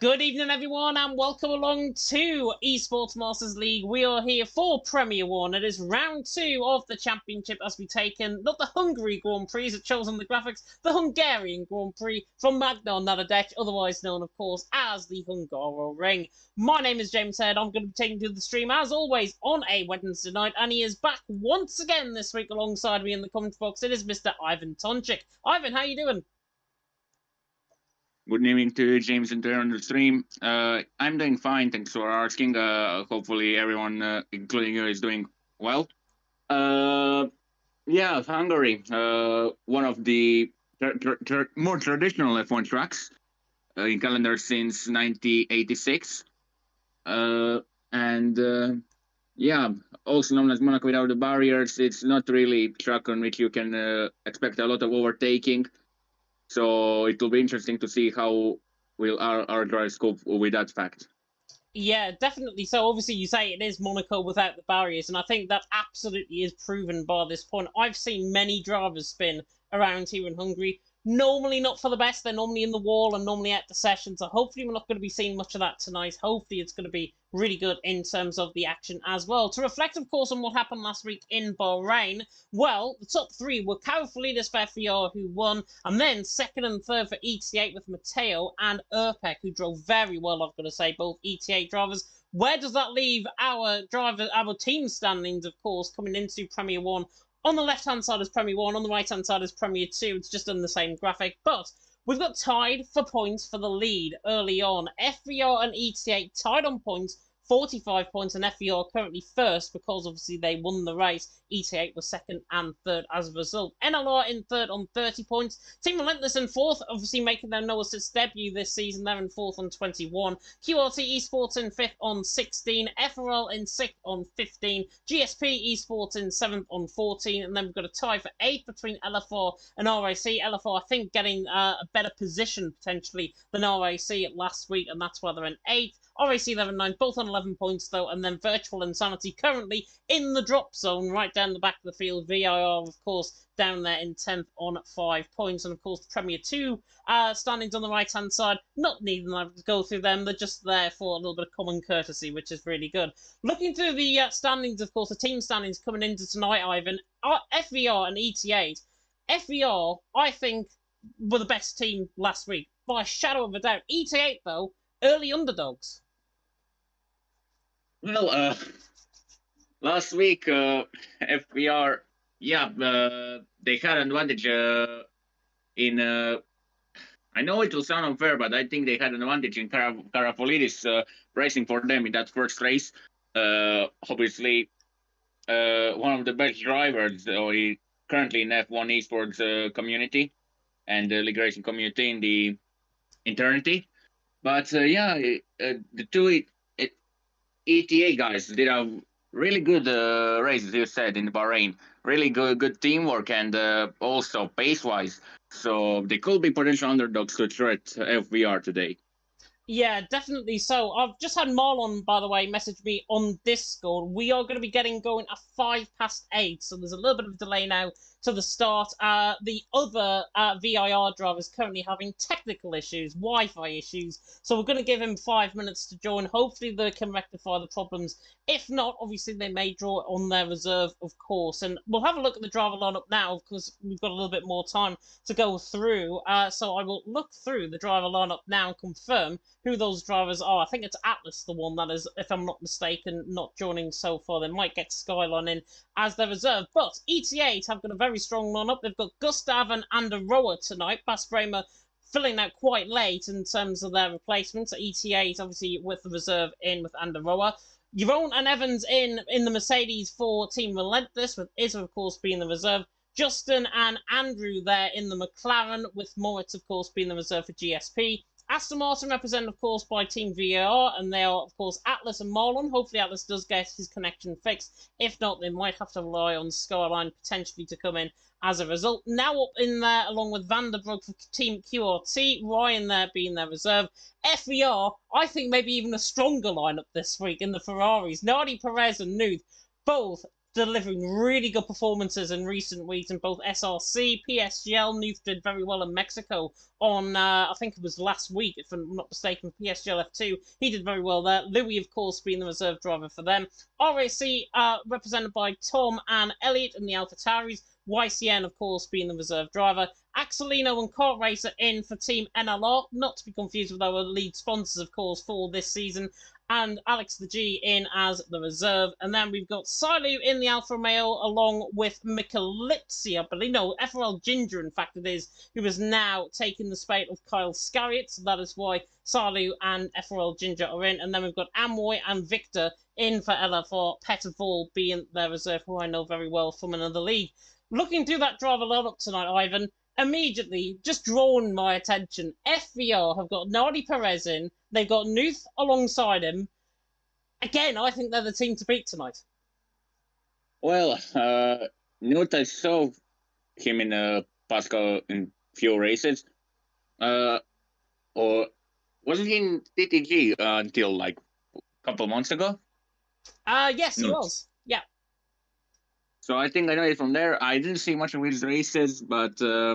Good evening, everyone, and welcome along to Esports Masters League. We are here for Premier 1. It is round 2 of the championship as we take in not the Hungary Grand Prix, as it shows on the graphics, the Hungarian Grand Prix from Magnon Nadadech, otherwise known, of course, as the Hungaroring. My name is James Head. I'm going to be taking to the stream, as always, on a Wednesday night, and he is back once again this week alongside me in the comment box. It is Mr. Ivan Tonchik. Ivan, how you doing? Good evening to James and Terry on the stream. I'm doing fine, thanks for asking. Hopefully everyone, including you, is doing well. Yeah, Hungary, one of the more traditional F1 tracks in calendar since 1986. Yeah, also known as Monaco without the barriers. It's not really a track on which you can expect a lot of overtaking. So it will be interesting to see how will our drivers cope with that fact. Yeah, definitely. So obviously you say it is Monaco without the barriers, and I think that absolutely is proven by this point. I've seen many drivers spin around here in Hungary. Normally not for the best. They're normally in the wall and normally at the session. So hopefully we're not going to be seeing much of that tonight. Hopefully it's going to be really good in terms of the action as well. To reflect, of course, on what happened last week in Bahrain, well, the top three were Karafullidis for FVR, who won, and then second and third for ETA with Matteo and Urpek, who drove very well, I've got to say, both ETA drivers. Where does that leave our team standings, of course, coming into Premier 1? On the left-hand side is Premier 1, on the right-hand side is Premier 2. It's just on the same graphic, but we've got tied for points for the lead early on. FVR and ETA tied on points, 45 points, and FVR currently first because obviously they won the race. ETA was second and third as a result. NLR in third on 30 points. Team Relentless in fourth, obviously making their no assist debut this season. They're in fourth on 21. QRT Esports in fifth on 16. FRL in sixth on 15. GSP Esports in seventh on 14. And then we've got a tie for eighth between LFR and RAC. LFR, I think, getting a better position potentially than RAC last week, and that's why they're in eighth. RAC 11-9, both on 11 points though, and then Virtual Insanity currently in the drop zone, right down the back of the field. VIR, of course, down there in 10th on 5 points, and of course the Premier 2 standings on the right-hand side, not needing to go through them, they're just there for a little bit of common courtesy, which is really good. Looking through the standings, of course, the team standings coming into tonight, Ivan, FVR and ETA. FVR, I think, were the best team last week, by a shadow of a doubt. ETA, though, early underdogs. Well, last week, FBR, yeah, they had an advantage in. I know it will sound unfair, but I think they had an advantage in Karafullidis racing for them in that first race. Obviously, one of the best drivers currently in F1 esports community and the league racing community in the eternity. But yeah, the two ETA guys did a really good race, as you said, in Bahrain. Really good teamwork and also pace-wise. So they could be potential underdogs to threat FVR today. Yeah, definitely so. I've just had Marlon, by the way, message me on Discord. We are going to be getting going at 8:05, so there's a little bit of a delay now to the start. The other VIR driver is currently having technical issues, Wi-Fi issues, so we're going to give him 5 minutes to join. Hopefully they can rectify the problems. If not, obviously they may draw it on their reserve, of course. And we'll have a look at the driver lineup now, because we've got a little bit more time to go through. So I will look through the driver lineup now and confirm who those drivers are. I think it's Atlas, the one that is, if I'm not mistaken, not joining so far. They might get Skyline in as their reserve. But ETA have got a very strong lineup. They've got Gustav and Anderoa tonight. Bas Bremer filling out quite late in terms of their replacements. ETA is obviously with the reserve in with Anderoa. Jeroen and Evans in the Mercedes for Team Relentless, with Izza, of course, being the reserve. Justin and Andrew there in the McLaren, with Moritz, of course, being the reserve for GSP. Aston Martin represented, of course, by Team VAR, and they are, of course, Atlas and Marlon. Hopefully Atlas does get his connection fixed. If not, they might have to rely on Skyline potentially to come in as a result. Now up in there, along with Vanderbroek for Team QRT, Ryan there being their reserve. FVR, I think maybe even a stronger lineup this week in the Ferraris. Nardi, Perez and Nuth, both delivering really good performances in recent weeks in both SRC, PSGL. Nuth did very well in Mexico on, I think it was last week, if I'm not mistaken, PSGL F2. He did very well there. Louis, of course, being the reserve driver for them. RAC, represented by Tom and Elliot in the AlphaTauris. YCN, of course, being the reserve driver. Axelino and Kart Racer in for Team NLR, not to be confused with our lead sponsors, of course, for this season. And Alex the G in as the reserve. And then we've got Silu in the Alfa Romeo along with Michelizzi, I believe. No, FRL Ginger, in fact, it is, who is now taking the spate of Kyle Scariot. So that is why Silu and FRL Ginger are in. And then we've got Amoy and Victor in for LFR, Petterval being their reserve, who I know very well from another league. Looking through that driver lineup tonight, Ivan, immediately just drawn my attention. FVR have got Nardi Perez in. They've got Nuth alongside him. Again, I think they're the team to beat tonight. Well, Nuth, I saw him in Pascal in few races. Or wasn't he in TTG until like a couple months ago? Yes, he was. Yeah. So I think I know it from there. I didn't see much of his races, but I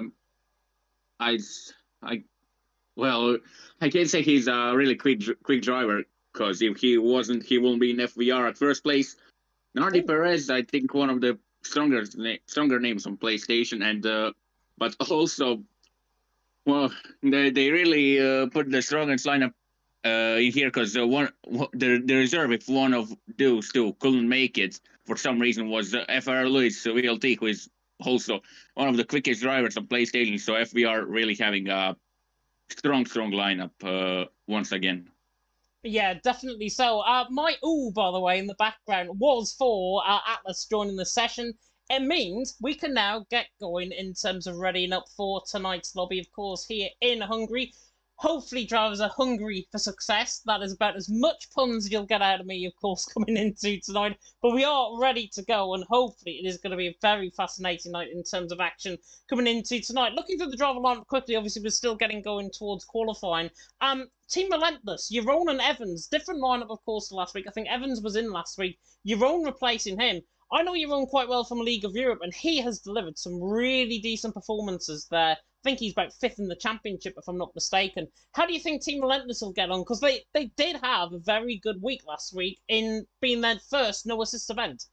can't say he's a really quick driver, because if he wasn't, he won't be in FVR at first place. Nardi Perez, I think one of the stronger names on PlayStation, and but also, well, they really put the strongest lineup in here, because the reserve, if one of those two couldn't make it for some reason, was FR Luis VLT, who is also one of the quickest drivers on PlayStation. So FVR really having a strong lineup once again. Yeah, definitely so. My ooh, by the way, in the background was for Atlas joining the session. It means we can now get going in terms of readying up for tonight's lobby, of course, here in Hungary. Hopefully drivers are hungry for success. That is about as much puns as you'll get out of me, of course, coming into tonight. But we are ready to go, and hopefully it is going to be a very fascinating night in terms of action coming into tonight. Looking through the driver lineup quickly, obviously we're still getting going towards qualifying. Team Relentless, Jeroen and Evans, different lineup, of course, to last week. I think Evans was in last week. Jeroen replacing him. I know Jeroen quite well from League of Europe, and he has delivered some really decent performances there. I think he's about 5th in the championship, if I'm not mistaken. How do you think Team Relentless will get on? Because they did have a very good week last week in being their first no assist event.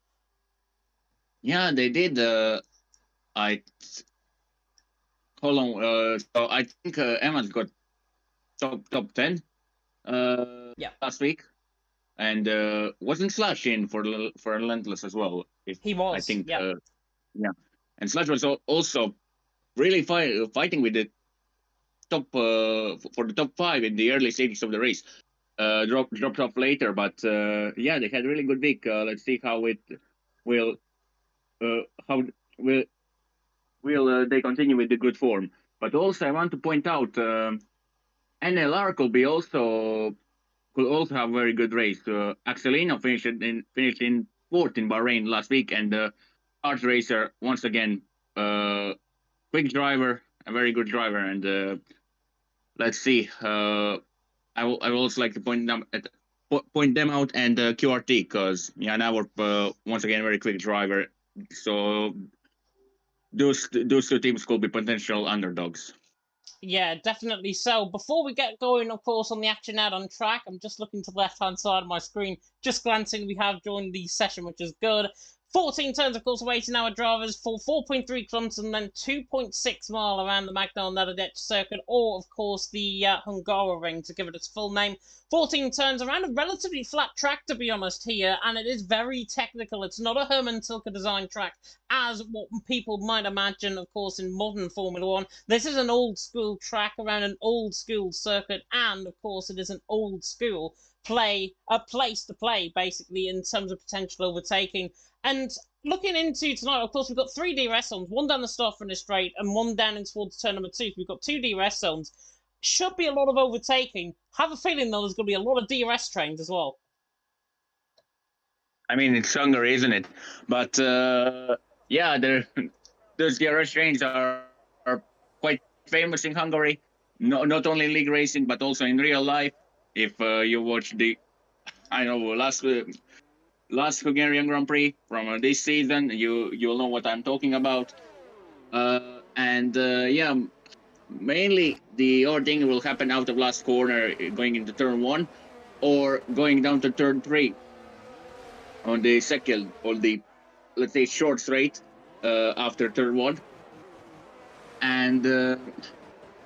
Yeah, they did. Hold on. So I think Emma's got top 10 last week, and wasn't Slash in for Relentless as well? He was. I think. Yeah. And Slash was also really fighting with the top for the top 5 in the early stages of the race. Dropped off later, but yeah, they had a really good week. Let's see how it will they continue with the good form. But also, I want to point out NLR could also have a very good race. Axelino finished in 4th in Bahrain last week, and Art Racer once again. Quick driver, a very good driver, and let's see. I will also like to point them out, and QRT, because now we're once again a very quick driver. So those two teams could be potential underdogs. Yeah, definitely so. Before we get going, of course, on the action out on track, I'm just looking to the left-hand side of my screen, just glancing. We have joined the session, which is good. 14 turns, of course, awaiting our drivers for 4.3 kilometers and then 2.6 mile around the Magna Nedadec circuit, or, of course, the Hungaroring, to give it its full name. 14 turns around a relatively flat track, to be honest, here, and it is very technical. It's not a Herman Tilke design track, as what people might imagine, of course, in modern Formula 1. This is an old-school track around an old-school circuit, and, of course, it is an old-school place to play, basically, in terms of potential overtaking. And looking into tonight, of course, we've got 3 DRS zones, one down the start finish straight and one down in towards turn number 2. So we've got 2 DRS zones. Should be a lot of overtaking. Have a feeling, though, there's going to be a lot of DRS trains as well. I mean, it's Hungary, isn't it? But, yeah, those DRS trains are quite famous in Hungary. Not only in league racing, but also in real life. If you watch last last Hungarian Grand Prix from this season. You'll know what I'm talking about. Yeah, mainly the thing will happen out of last corner going into turn 1 or going down to turn 3 on the second, or the, let's say, short straight after turn 1. And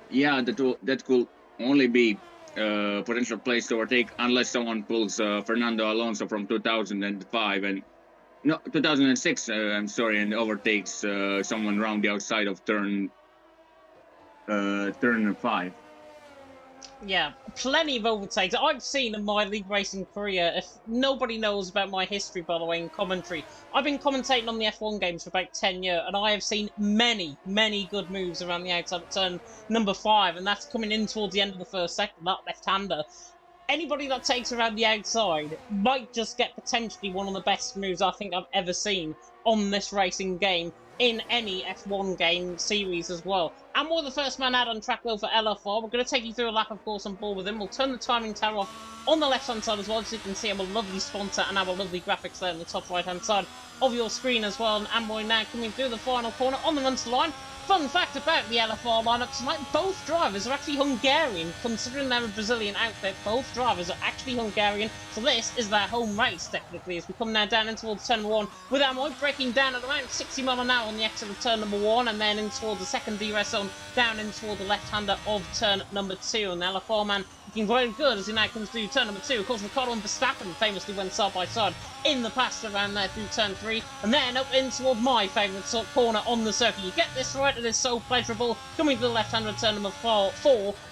yeah, that could only be potential place to overtake unless someone pulls Fernando Alonso from 2005 and no 2006. I'm sorry, and overtakes someone around the outside of turn 5. Yeah, plenty of overtakes. I've seen in my league racing career, if nobody knows about my history, by the way, in commentary, I've been commentating on the F1 games for about 10 years, and I have seen many, many good moves around the outside of turn number 5, and that's coming in towards the end of the first sector, that left-hander. Anybody that takes around the outside might just get potentially one of the best moves I think I've ever seen on this racing game in any F1 game series as well. And we're the first man out on track though for LFR. We're going to take you through a lap, of course, on board with him. We'll turn the timing tower off on the left-hand side as well, so you can see our lovely sponsor and our lovely graphics there on the top right-hand side of your screen as well. And Amboy now coming through the final corner on the run to the line. Fun fact about the LFR lineup tonight, both drivers are actually Hungarian. Considering they're a Brazilian outfit, both drivers are actually Hungarian, so this is their home race, technically, as we come now down in towards turn 1, with Amoy breaking down at around 60 miles an hour on the exit of turn number 1, and then in towards the second DRS zone, down in toward the left-hander of turn number 2, and the LFR man looking very good as he now comes through turn number 2. Of course, Ricardo and Verstappen famously went side by side in the past around there through turn 3, and then up in toward my favourite sort of corner on the circuit. You get this right, it is so pleasurable. Coming to the left-hander of turn number 4,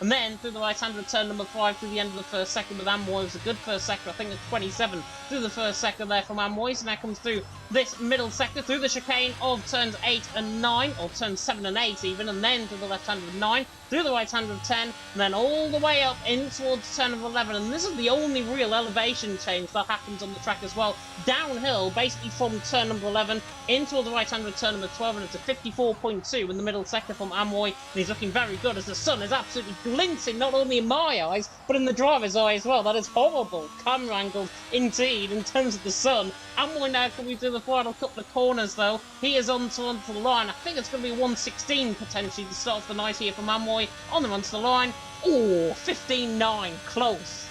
and then through the right-hander of turn number 5 through the end of the first sector with Amboy. It was a good first sector, I think it's 27 through the first sector there from Amboy. So now comes through this middle sector through the chicane of turns 8 and 9, or turns 7 and 8 even, and then to the left-hander of 9, through the right-hander of 10, and then all the way up in towards turn of 11, and this is the only real elevation change that happens on the track as well. Downhill, basically from turn number 11 in toward the right-hander of turn number 12, and it's a 54.2 in the middle sector from Amoy, and he's looking very good as the sun is absolutely glinting, not only in my eyes, but in the driver's eye as well. That is horrible camera angles indeed in terms of the sun. Amoy now coming through the final couple of corners though. He is onto the line. I think it's going to be 116 potentially to start off the night here from Amoy on the run to the line. Oh, 15.9, close.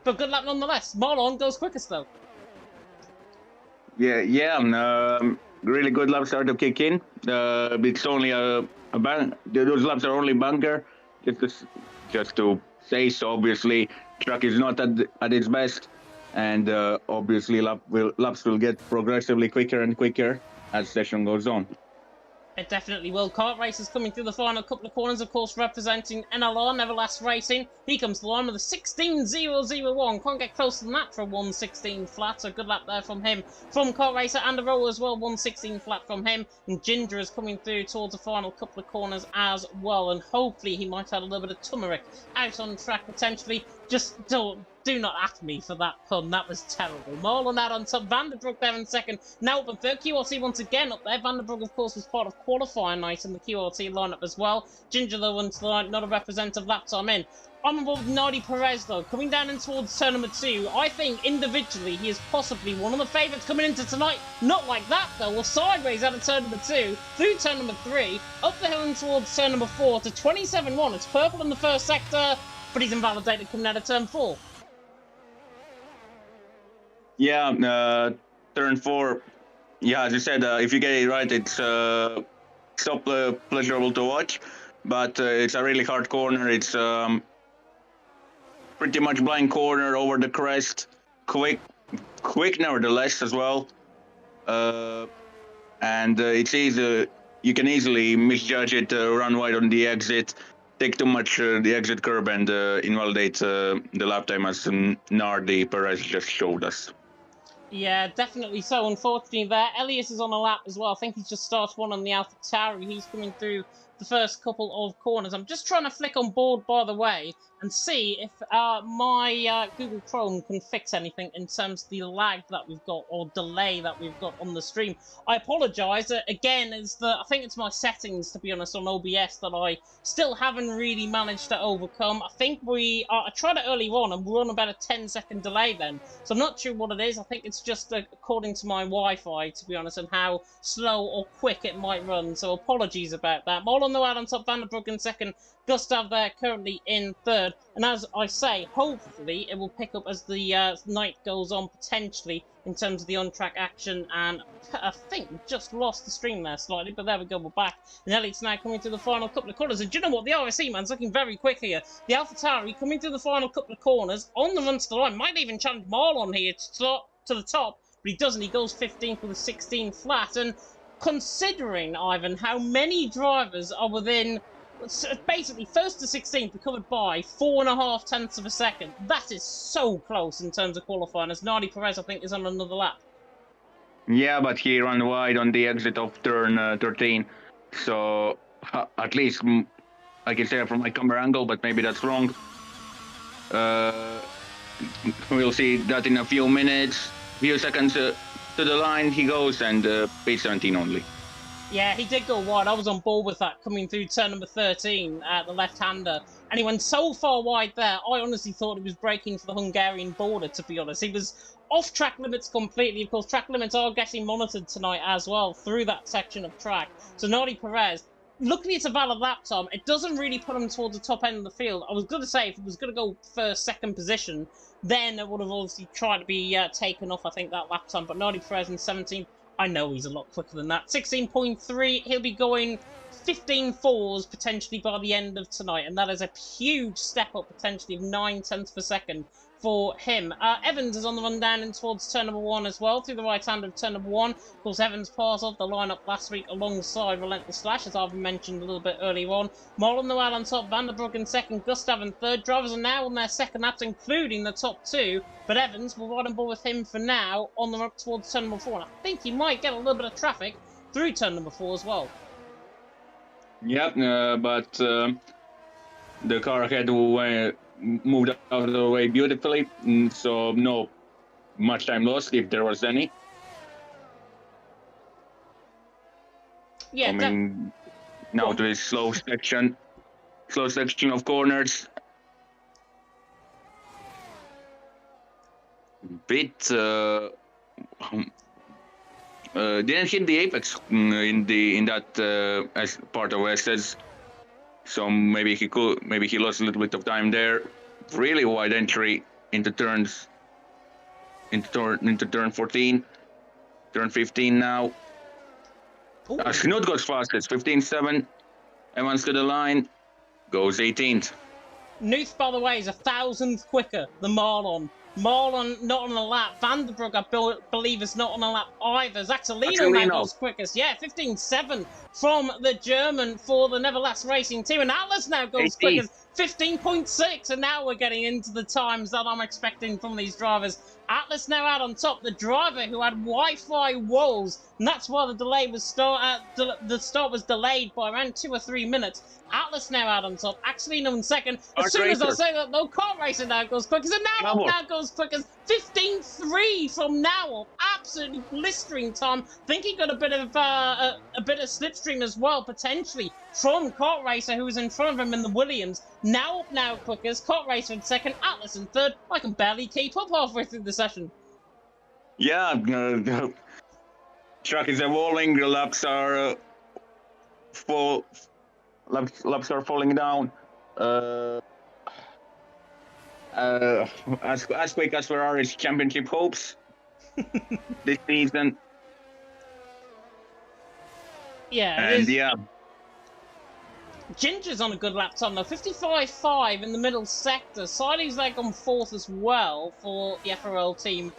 But good luck nonetheless. Marlon goes quickest though. Yeah, really good lap start to kick in. It's only a bank. Those laps are only bunker. Just to say so, obviously, track is not at its best, and obviously laps will get progressively quicker and quicker as session goes on. It definitely will. Kart Racers coming through the final couple of corners, of course, representing NLR, Neverlast Racing. He comes to the line with a 16.001. Can't get closer than that for a 116 flat, so good lap there from him. From Kart Racer and a roller as well, 116 flat from him. And Ginger is coming through towards the final couple of corners as well, and hopefully he might have a little bit of turmeric out on track potentially. Just do not at me for that pun, that was terrible. Marlon out on top, Vanderbroek there in second. Now up in third, QRT once again up there. Vanderbroek, of course, was part of qualifying night in the QRT lineup as well. Ginger, though, onto the line, not a representative lap time in. I'm involved with Nardi Perez, though, coming down in towards turn number 2. I think, individually, he is possibly one of the favourites coming into tonight. Not like that, though. We're sideways out of turn number 2, through turn number 3, up the hill and towards turn number 4 to 27.1. It's purple in the first sector, but he's invalidated coming out of turn 4. Yeah, turn 4. Yeah, as you said, if you get it right, it's so pleasurable to watch. But it's a really hard corner. It's pretty much blind corner over the crest. Quick nevertheless as well. And it's easy. You can easily misjudge it, run wide on the exit, take too much the exit curb, and invalidate the lap time as Nardi Perez just showed us. Yeah, definitely so. Unfortunately there. Elias is on a lap as well. I think he's just started one on the Alpha Tauri. He's coming through the first couple of corners. I'm just trying to flick on board, by the way, and see if my Google Chrome can fix anything in terms of the lag that we've got, or delay that we've got on the stream. I apologise. Again, I think it's my settings, to be honest, on OBS that I still haven't really managed to overcome. I think I tried it earlier on, and we're on about a 10-second delay then. So I'm not sure what it is. I think it's just according to my Wi-Fi, to be honest, and how slow or quick it might run. So apologies about that. All on the way on top, Vandenbroek in second, Gustav there currently in third. And as I say, hopefully it will pick up as the night goes on, potentially, in terms of the on-track action. And I think we just lost the stream there slightly, but there we go, we're back. And Elliot's now coming through the final couple of corners. And do you know what? The RSC man's looking very quick here. The AlphaTauri coming through the final couple of corners, on the run to the line, might even challenge Marlon here to the top, but he doesn't. He goes 15th with a 16 flat. And considering, Ivan, how many drivers are within, basically first to 16th, covered by 4.5 tenths of a second, that is so close in terms of qualifying, as Nardi Perez, I think, is on another lap. Yeah, but he ran wide on the exit of turn 13, so at least I can say it from my camera angle, but maybe that's wrong. We'll see that in a few minutes, few seconds to the line he goes, and P17 only. Yeah, he did go wide. I was on board with that, coming through turn number 13 at the left-hander. And he went so far wide there, I honestly thought he was braking for the Hungarian border, to be honest. He was off track limits completely. Of course, track limits are getting monitored tonight as well through that section of track. So Nardi Perez, luckily it's a valid lap time. It doesn't really put him towards the top end of the field. I was going to say, if it was going to go first, second position, then it would have obviously tried to be taken off, I think, that lap time. But Nardi Perez in 17th, I know he's a lot quicker than that. 16.3, he'll be going 15.4s potentially by the end of tonight. And that is a huge step up, potentially, of 9 tenths per second for him. Evans is on the run down in towards turn number 1 as well, through the right hand of turn number 1. Of course, Evans passed off the lineup last week alongside Relentless Flash, as I've mentioned a little bit earlier on. Marlon Noel on top, Vandenbroek in second, Gustav in third. Drivers are now on their second laps, including the top 2. But Evans will ride on board with him for now on the run towards turn number 4. And I think he might get a little bit of traffic through turn number 4 as well. Yep, but the car ahead moved out of the way beautifully, so no much time lost if there was any. Yeah, coming now to his slow section of corners. Bit didn't hit the apex in that as part of SS. So maybe he lost a little bit of time there. Really wide entry into turn 14, turn 15 now. Knut goes fastest, 15.7. Evans to the line, goes 18th. Nuth, by the way, is 1,000th quicker than Marlon. Marlon not on a lap. Vandenbroek, I believe, is not on a lap either. Zaxolino now goes quickest. Yeah, 15.7 from the German for the Neverlast Racing team. And Atlas now goes quickest. 15.6. And now we're getting into the times that I'm expecting from these drivers. Atlas now out on top. The driver who had Wi-Fi woes, and that's why the delay was the start was delayed by around 2 or 3 minutes. Atlas now out on top. Axelino in second. As soon as I say that, no, Kart Racer now goes quickest, and now goes quickest. 15.3 from now up. Absolutely blistering time. I think he got a bit of slipstream as well, potentially, from Kart Racer, who was in front of him in the Williams. Now quickest. Kart Racer in second. Atlas in third. I can barely keep up halfway through the session. Yeah, the track is evolving. The laps are full. Laps are falling down. As quick as Ferrari's championship hopes this season. Yeah, and yeah. Ginger's on a good lap time though, 55.5 in the middle sector. Siley's like on fourth as well for the FRL team.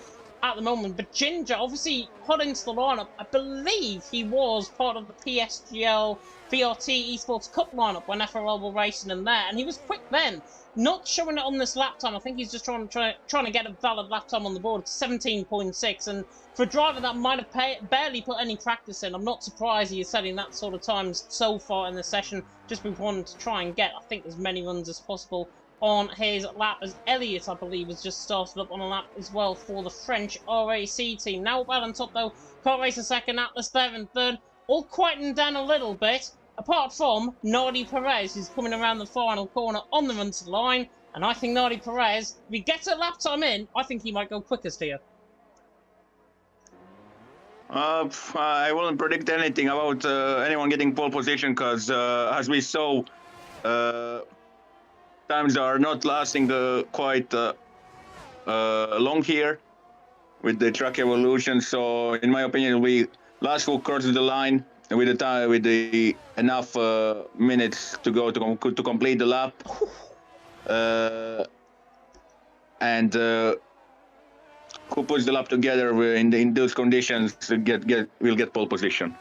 at the moment. But Ginger, obviously, put into the lineup. I believe he was part of the PSGL VRT Esports Cup lineup when FRL were racing in there, and he was quick then. Not showing it on this lap time. I think he's just trying to get a valid lap time on the board. It's 17.6, and for a driver that might have barely put any practice in, I'm not surprised he is setting that sort of times so far in the session. Just been wanting to try and get, I think, as many runs as possible on his lap, as Elliot, I believe, has just started up on a lap as well for the French RAC team. Now up on top, though, Kart Racer second, Atlas there in third, all quieting down a little bit, apart from Nardi Perez, who's coming around the final corner on the run to the line, and I think Nardi Perez, if he gets a lap time in, I think he might go quickest here. I wouldn't predict anything about anyone getting pole position, because as we saw, times are not lasting quite long here with the track evolution. So, in my opinion, we last who crosses the line with the time, with the enough minutes to go to complete the lap, and who puts the lap together in those conditions will get pole position.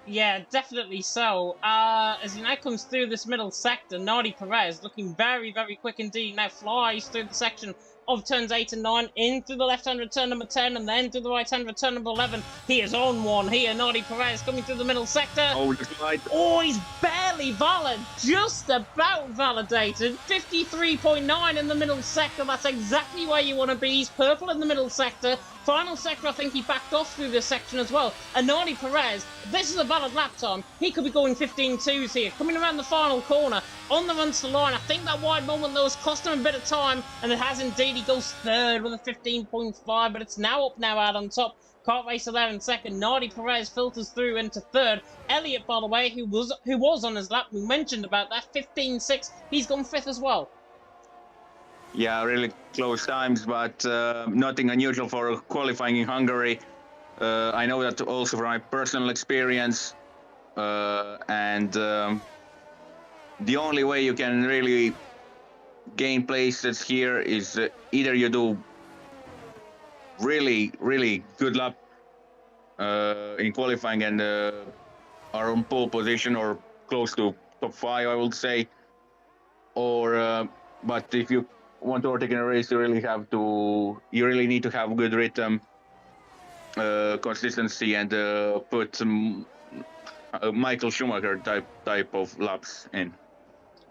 Yeah, definitely so. As he now comes through this middle sector, Nardi Perez looking very, very quick indeed. Now flies through the section of turns 8 and 9, in through the left-hand turn number 10, and then through the right-hand turn number 11. He is on one here, Nardi Perez coming through the middle sector. Oh, the slide. Oh, he's barely valid, just about validated. 53.9 in the middle sector, that's exactly where you want to be. He's purple in the middle sector. Final sector, I think he backed off through this section as well. And Nardi Perez, this is a valid lap time. He could be going 15.2s here, coming around the final corner, on the run to the line. I think that wide moment, though, has cost him a bit of time, and it has indeed. He goes third with a 15.5, but it's now up now out on top. Kart Racer there in second. Nardi Perez filters through into third. Elliot, by the way, who was on his lap, we mentioned about that, 15.6. He's gone fifth as well. Yeah, really close times, but nothing unusual for qualifying in Hungary. I know that also from my personal experience, and the only way you can really gain places here is either you do really, really good lap in qualifying and are on pole position or close to top 5, I would say, or but if you want to overtake in a race, you really need to have good rhythm, consistency, and put some Michael Schumacher type of laps in.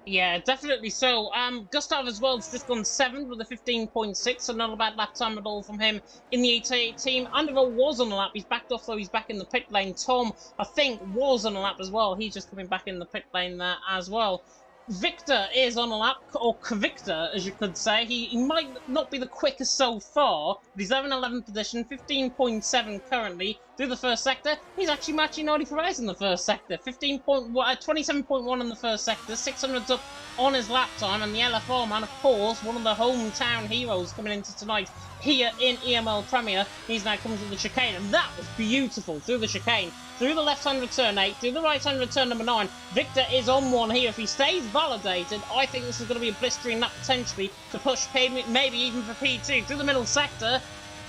Yeah, definitely so. Gustav as well has just gone 7th with a 15.6, so not a bad lap time at all from him in the 88 team. Undervolt was on the lap. He's backed off, though. He's back in the pit lane. Tom, I think, was on the lap as well. He's just coming back in the pit lane there as well. Victor is on a lap, or Kvictor, as you could say. He might not be the quickest so far, but he's there in 11th position, 15.7 currently through the first sector. He's actually matching Nardi Perez in the first sector, 27.1 in the first sector, 600s up on his lap time, and the LFR man, of course, one of the hometown heroes coming into tonight here in EML Premier. He's now coming to the chicane, and that was beautiful through the chicane. Through the left-hand turn 8, through the right-hand turn number 9. Victor is on one here. If he stays validated, I think this is going to be a blistering lap potentially to push maybe even for P2. Through the middle sector,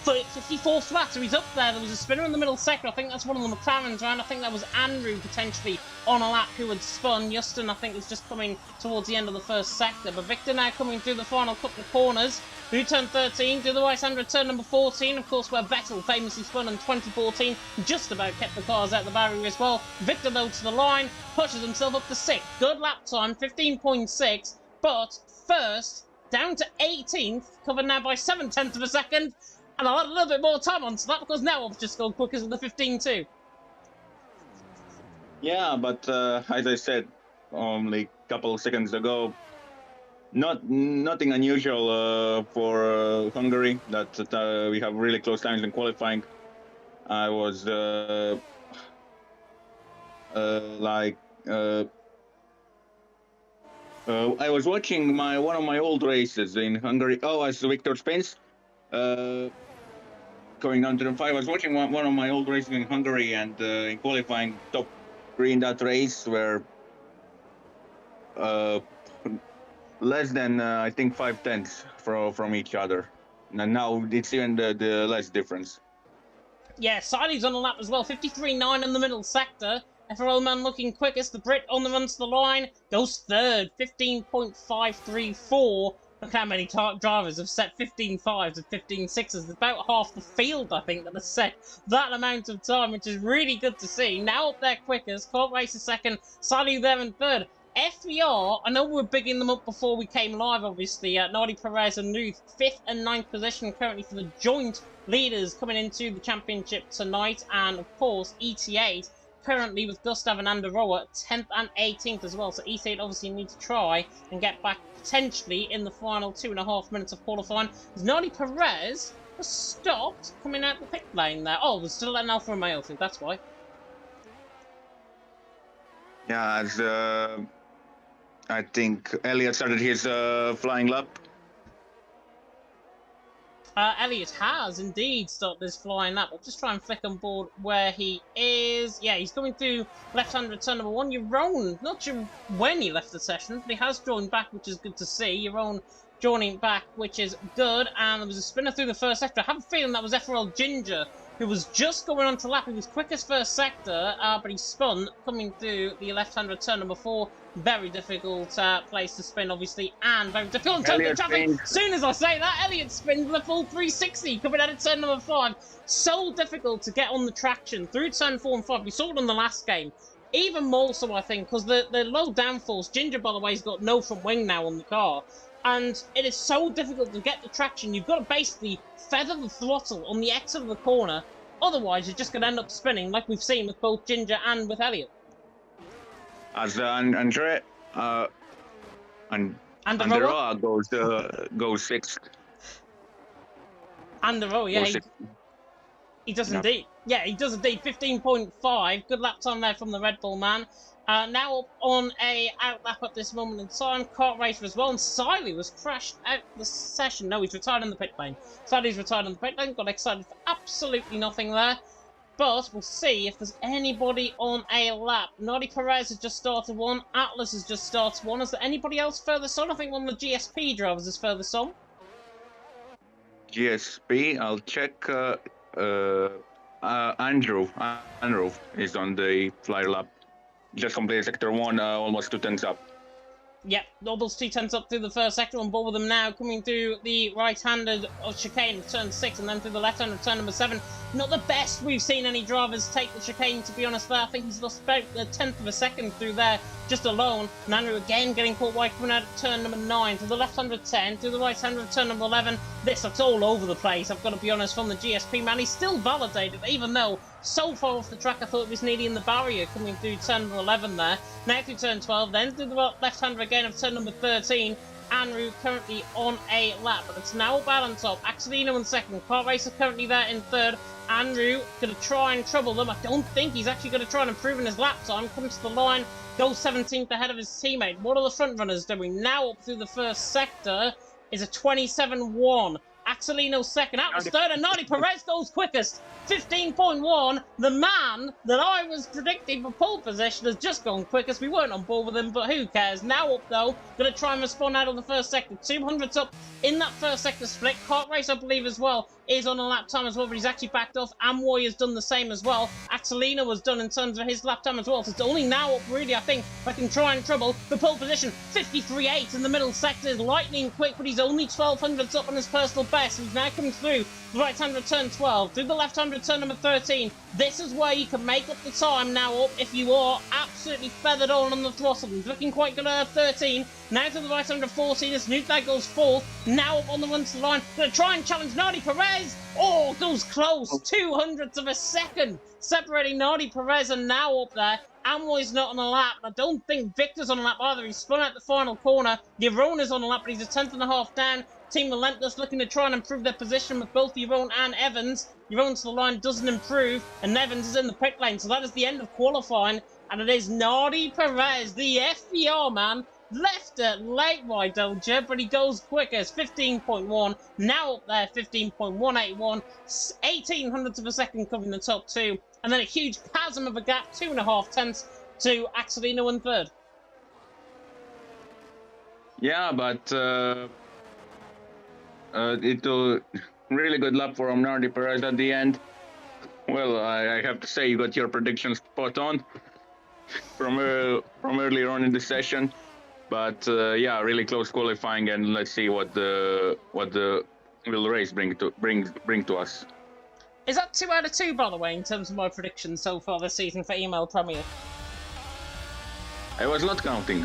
for 54th flat, so he's up there. There was a spinner in the middle sector. I think that's one of the McLarens around. I think that was Andrew potentially on a lap who had spun. Justin, I think, was just coming towards the end of the first sector. But Victor now coming through the final couple of corners. Through turn 13, through the right-hand turn number 14, of course, where Vettel famously spun in 2014. Just about kept the cars out the barrier as well. Victor, though, to the line, pushes himself up to 6th. Good lap time, 15.6. But first, down to 18th, covered now by 7/10 of a second. And I'll add a little bit more time onto that because now I've just gone quicker with the 15.2. Yeah, but as I said only a couple of seconds ago, nothing unusual for Hungary. That we have really close times in qualifying. I was I was watching one of my old races in Hungary. Oh, as Victor spins. Going down to the 5, I was watching one of my old races in Hungary, and in qualifying, top 3 in that race were less than I think 5/10 from each other. And now it's even the less difference. Yeah, Siley's on the lap as well. 53.9 in the middle sector. FRL man looking quickest. The Brit on the run to the line. Goes third. 15.534. Look how many drivers have set 15.5s and 15.6s. There's about half the field, I think, that has set that amount of time, which is really good to see. Now up there quickest. Court Race is second. Siley there in third. FVR, I know we were bigging them up before we came live, obviously. Nardi Perez and Nuth, 5th and 9th position currently for the joint leaders coming into the championship tonight. And, of course, ET8 currently with Gustav and Anderoa, 10th and 18th as well. So ET8 obviously need to try and get back potentially in the final 2.5 minutes of qualifying. Nardi Perez has stopped coming out the pit lane there. Oh, there's still an Alfa Romeo thing, that's why. Yeah, as I think Elliot started his flying lap. Elliot has indeed started this flying lap. I'll just try and flick on board where he is. Yeah, he's coming through left-hand return number 1. Jeroen, not sure when he left the session, but he has joined back, which is good to see. Jeroen joining back, which is good. And there was a spinner through the first sector. I have a feeling that was FRL Ginger, who was just going on to lap. He was quickest first sector, but he spun coming through the left-hand return number 4. Very difficult place to spin, obviously, and very difficult to turn the traffic. As soon as I say that, Elliot spins the full 360 coming out of turn number 5. So difficult to get on the traction through turn 4 and 5. We saw it on the last game. Even more so, I think, because the low downforce. Ginger, by the way, has got no front wing now on the car. And it is so difficult to get the traction. You've got to basically feather the throttle on the exit of the corner. Otherwise, you're just going to end up spinning, like we've seen with both Ginger and with Elliot. As Andrea goes 6th. Anderoa, yeah, he does indeed. Yeah, he does indeed. 15.5. Good lap time there from the Red Bull man. Now up on a outlap at this moment in time. Kart racer as well. And Siley was crashed out the session. No, he's retired in the pit lane. Siley's retired in the pit lane. Got excited for absolutely nothing there. But we'll see if there's anybody on a lap. Nardi Perez has just started one. Atlas has just started one. Is there anybody else furthest on? I think one of the GSP drivers is furthest on. GSP, I'll check. Andrew is on the flyer lap. Just completed sector 1, almost 2 tenths up. Yep, Noble's 2 tenths up through the first sector. On board with them now, coming through the right-handed chicane of turn 6 and then through the left-hand of turn number 7. Not the best we've seen any drivers take the chicane, to be honest there. I think he's lost about a tenth of a second through there just alone. Nanu again getting caught wide coming out of turn number 9 to the left-hand of 10, to the right-hand of turn number 11. This looks all over the place, I've got to be honest, from the GSP man. He's still validated, even though so far off the track I thought it was nearly in the barrier coming through turn number 11 there. Now through turn 12, then through the left-hander again of turn number 13. Andrew currently on a lap, but it's now balance up. Axelino in second, Kart Racer currently there in third. Andrew going to try and trouble them. I don't think he's actually going to try and improve in his lap time. Comes to the line, goes 17th ahead of his teammate. What are the front runners doing? Now up through the first sector is a 27.1. Axelino second, Atlas third, and Nardi Perez goes quickest. 15.1. The man that I was predicting for pole position has just gone quickest. We weren't on board with him, but who cares? Now up though, going to try and respond out of the first sector. 200s up in that first sector split. Kart Race, I believe, as well, is on a lap time as well, but he's actually backed off. Amwoy has done the same as well. Axelino was done in terms of his lap time as well. So it's only now up, really, I think, if I can try and trouble the pole position. 53.8 in the middle sector is lightning quick, but he's only 1200s up on his personal best. He's now coming through the right-hand return 12, through the left-hand return number 13. This is where you can make up the time now up if you are absolutely feathered on the throttle. He's looking quite good at 13. Now to the right-hand of 14 as Newtag goes 4th. Now up on the run to the line. Going to try and challenge Nardi Perez. Oh, goes close. 200ths of a second separating Nardi Perez, and now up there. Amwoy's not on a lap. I don't think Victor's on a lap either. He's spun out the final corner. Jeroen on a lap, but he's a 10.5 down. Team Relentless looking to try and improve their position with both Jeroen and Evans. Jeroen to the line doesn't improve, and Evans is in the pit lane. So that is the end of qualifying, and it is Nardi Perez, the FBR man. Left it late, why don't you? But he goes quickest, 15.1. Now up there, 15.181. 1800ths of a second covering the top 2. And then a huge chasm of a gap, 2.5 tenths to Axelino in third. Yeah, but It was really good luck for Nardi Perez at the end. Well, I have to say you got your predictions spot on from earlier on in the session, but yeah, really close qualifying, and let's see what the will race bring to us. Is that 2 out of 2, by the way, in terms of my predictions so far this season for EML Premier? I was not counting.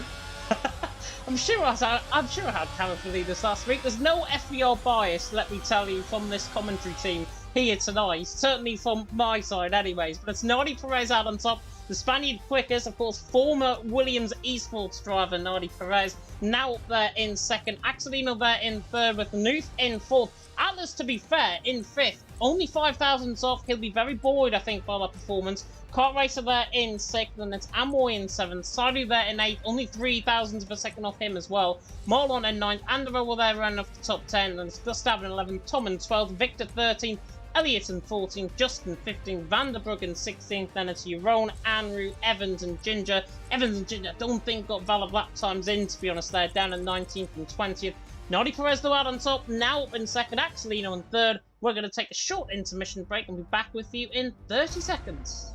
I'm sure I had Callum for leaders last week. There's no FBR bias, let me tell you, from this commentary team here tonight. Certainly from my side, anyways. But it's Nardi Perez out on top. The Spaniard quickest, of course, former Williams Esports driver Nardi Perez, now up there in second. Axelino there in third, with Nuth in fourth. Atlas, to be fair, in fifth. Only 5 thousandths off. He'll be very buoyed, I think, by that performance. Kart Racer there in sixth, and it's Amoy in seventh. Sadu there in eighth, only 3 thousandths of a second off him as well. Marlon in ninth, Andero there running off the top 10, and it's Gustav in 11th, Tom in 12th, Victor 13th, Elliot in 14th, Justin 15th, Vanderbroek in 16th, then it's Jeroen, Anru, Evans and Ginger. Evans and Ginger, I don't think got valid lap times in, to be honest, they're down in 19th and 20th. Nardi Perez though out on top, now up in second, Axelino in third. We're going to take a short intermission break and be back with you in 30 seconds.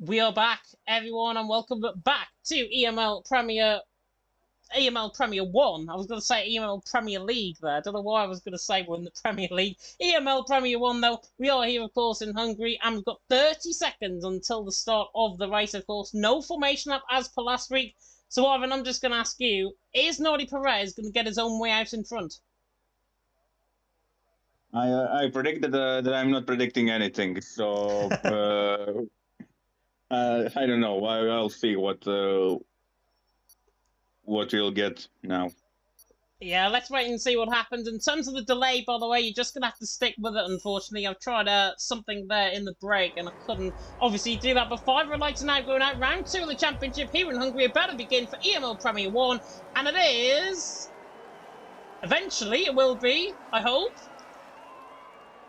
We are back, everyone, and welcome back to EML Premier 1. I was going to say EML Premier League there. I don't know why I was going to say we're in the Premier League. EML Premier 1, though. We are here, of course, in Hungary, and we've got 30 seconds until the start of the race, of course. No formation up as per last week. So, Ivan, I'm just going to ask you, is Nardi Perez going to get his own way out in front? I predicted that I'm not predicting anything, so... I don't know. I'll see what we'll get now. Yeah, let's wait and see what happens. In terms of the delay, by the way, you're just going to have to stick with it, unfortunately. I've tried something there in the break, and I couldn't obviously do that. But 5 red lights are now going out. Round 2 of the championship here in Hungary. About to begin for EML Premier 1. And it is... Eventually, it will be, I hope.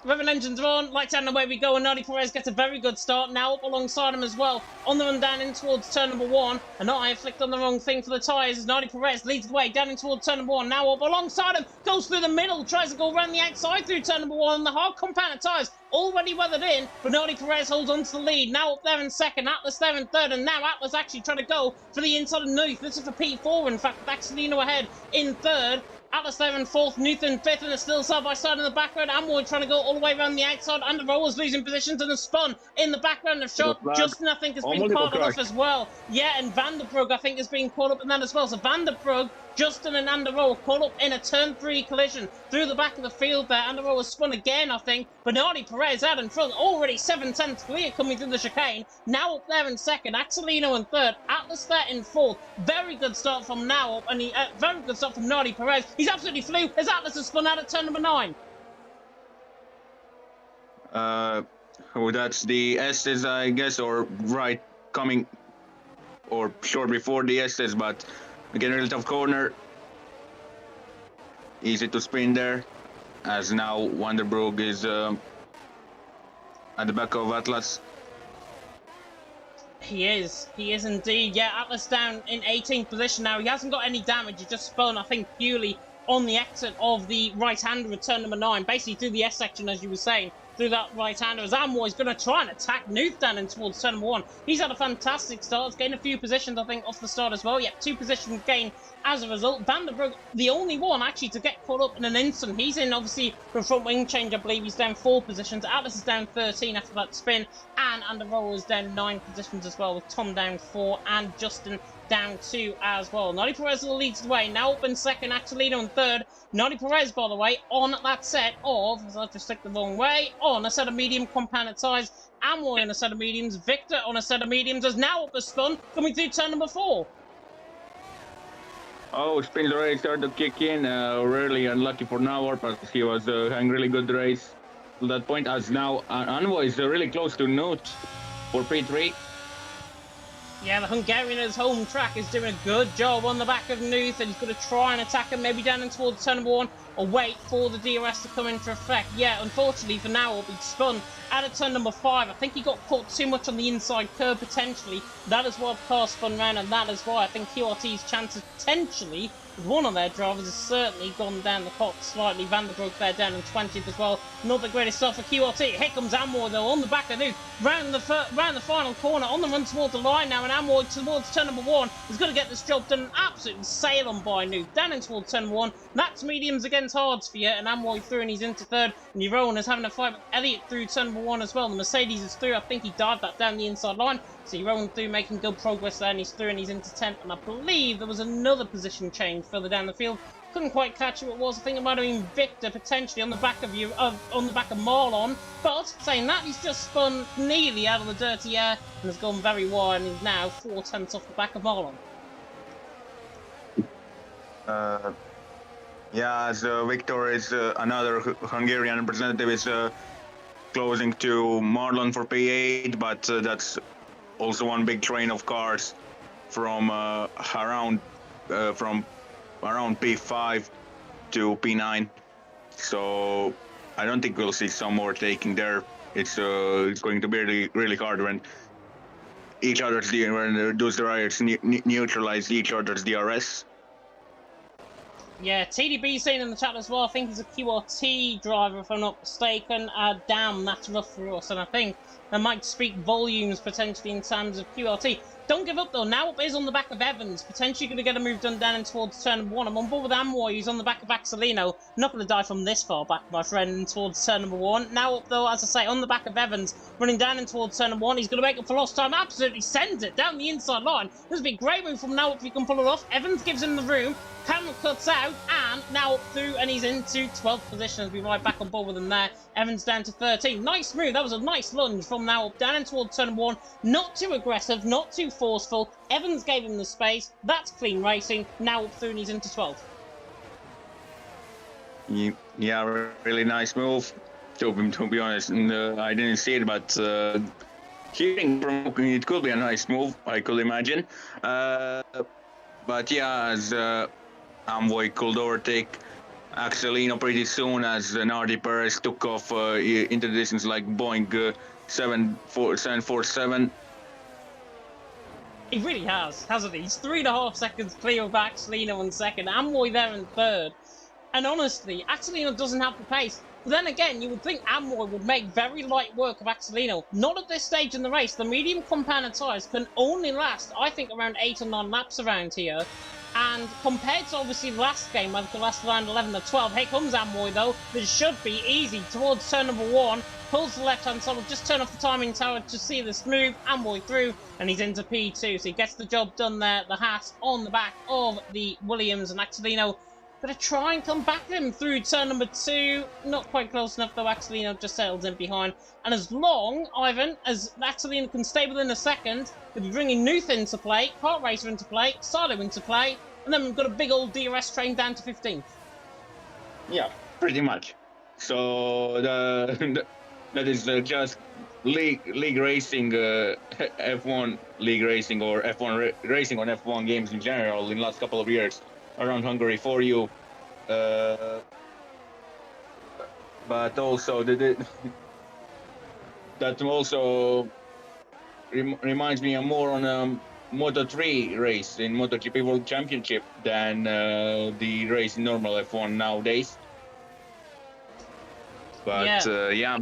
Reverend engines are on, lights out and away we go, and Nardi Perez gets a very good start, now up alongside him as well, on the run down in towards turn number 1, and I flicked on the wrong thing for the tyres as Nardi Perez leads the way down in towards turn number 1, now up alongside him, goes through the middle, tries to go around the outside through turn number 1, and the hard compounded tyres already weathered in, but Nardi Perez holds on to the lead, now up there in second, Atlas there in third, and now Atlas actually trying to go for the inside of Nuth. This is for P4, in fact, Axelino ahead in third. Atlas there in fourth, Nuth in fifth, and it's still side by side in the background. Amoy trying to go all the way around the outside, and the rollers losing positions and a spun in the background of shot. Justin, I think, has been caught up as well. Yeah, and Vanderbroek, I think, has been caught up in that as well. So Vanderbroek, Justin and Andero caught up in a turn 3 collision through the back of the field there. Andero was spun again, I think, but Nardi Perez out in front, already 7/10 clear coming through the chicane. Now up there in second, Axelino in third, Atlas there in fourth. Very good start from now up, and very good start from Nardi Perez. He's absolutely flew as Atlas has spun out at turn number 9. That's the S's, I guess, or right coming, or short before the S's, but again, really tough corner. Easy to spin there, as now Vanderbroek is at the back of Atlas. He is indeed. Yeah, Atlas down in 18th position now. He hasn't got any damage. He just spun, I think, purely on the exit of the right-hander at turn number 9, basically through the S section, as you were saying, through that right-hander, as Amoy is going to try and attack Nuth down in towards turn number 1. He's had a fantastic start. He's gained a few positions, I think, off the start as well. Yeah, 2 positions gained as a result. Vanderbroek, the only one, actually, to get caught up in an instant. He's in, obviously, for a front wing change, I believe. He's down 4 positions. Atlas is down 13 after that spin, and Andero is down 9 positions as well, with Tom down 4 and Justin down 2 as well. Nardi Perez leads the way, now up in second, Axelino in third. Nardi Perez, by the way, on that set of, I'll just stick the wrong way, on a set of medium compounded tyres. Amoy on a set of mediums, Victor on a set of mediums, is now up the spun, coming through turn number 4. Oh, spin race started to kick in. Really unlucky for Navar, but he was having really good race to that point. As now Envoy is really close to Note for P3. Yeah, the Hungarian at his home track is doing a good job on the back of Nuth, and he's going to try and attack him, maybe down in towards turn number 1, or wait for the DRS to come into effect. Yeah, unfortunately for now, he'll be spun out of turn number 5. I think he got caught too much on the inside curve, potentially. That is why the car spun round, and that is why I think QRT's chances potentially with one of their drivers has certainly gone down the pot slightly. Vanderbroek there down in 20th as well. Not the greatest stuff for QRT. Here comes Amor though on the back of Nuke. Round the final corner, on the run towards the line now, and Amor towards turn number 1 is going to get this job done and absolutely sail on by Nuke. Down in towards turn number 1. That's mediums against hards for you, and Amor through and he's into 3rd. And Jeroen is having a fight with Elliott through turn number 1 as well. The Mercedes is through. I think he dived that down the inside line. So Jeroen through, making good progress there, and he's through and he's into 10th. And I believe there was another position change further down the field. Couldn't quite catch who it was. I think it might have been Victor potentially on the back of Marlon. But saying that, he's just spun nearly out of the dirty air and has gone very wide, and is now 4 tenths off the back of Marlon. Yeah, as Victor is another Hungarian representative is closing to Marlon for P8, but that's also one big train of cars from around P5 to P9. So I don't think we'll see some more taking there. It's going to be really hard when each other's when those drivers neutralize each other's DRS. Yeah, TDB saying in the chat as well, I think he's a QRT driver if I'm not mistaken. Damn, that's rough for us, and I think that might speak volumes potentially in terms of QRT. Don't give up though, now up is on the back of Evans, potentially going to get a move done down in towards turn 1. I'm on board with Amoy, who's on the back of Axelino. Not going to die from this far back, my friend, towards turn number 1. Now up though, as I say, on the back of Evans, running down in towards turn number 1. He's going to make up for lost time, absolutely sends it down the inside line. This would be a great move from now up if he can pull it off. Evans gives him the room. Camera cuts out, and now up through, and he's into 12th position as we ride back on board with him there. Evans down to 13. Nice move. That was a nice lunge from now up, down in towards turn 1. Not too aggressive, not too forceful. Evans gave him the space. That's clean racing. Now up through, and he's into 12th. Yeah, really nice move. To be honest, I didn't see it, but hearing from it could be a nice move, I could imagine. But yeah, as Amvoy could overtake Axelino pretty soon, as Nardi Perez took off into the distance like Boeing 747. He really has, hasn't he? He's 3.5 seconds clear of Axelino in 2nd. Amvoy there in 3rd. And honestly, Axelino doesn't have the pace. But then again, you would think Amroy would make very light work of Axelino. Not at this stage in the race. The medium compounded tyres can only last, I think, around 8 or 9 laps around here. And compared to obviously the last game, where the last around 11 or 12, here comes Amroy though. This should be easy towards turn number 1. Pulls the left-hand side, will just turn off the timing tower to see this move. Amroy through, and he's into P2. So he gets the job done there. The Haas on the back of the Williams, and Axelino going to try and come back to him through turn number 2. Not quite close enough though. Axelino just settles in behind. And as long, Ivan, as Axelino can stay within a second, we'll be bringing Nuth into play, Kart Racer into play, Silo into play, and then we've got a big old DRS train down to 15th. Yeah, pretty much. So that is just league racing, F1 league racing, or F1 racing on F1 games in general in the last couple of years around Hungary for you. But also that also reminds me more on a Moto3 race in MotoGP World Championship than the race in normal F1 nowadays. But yeah.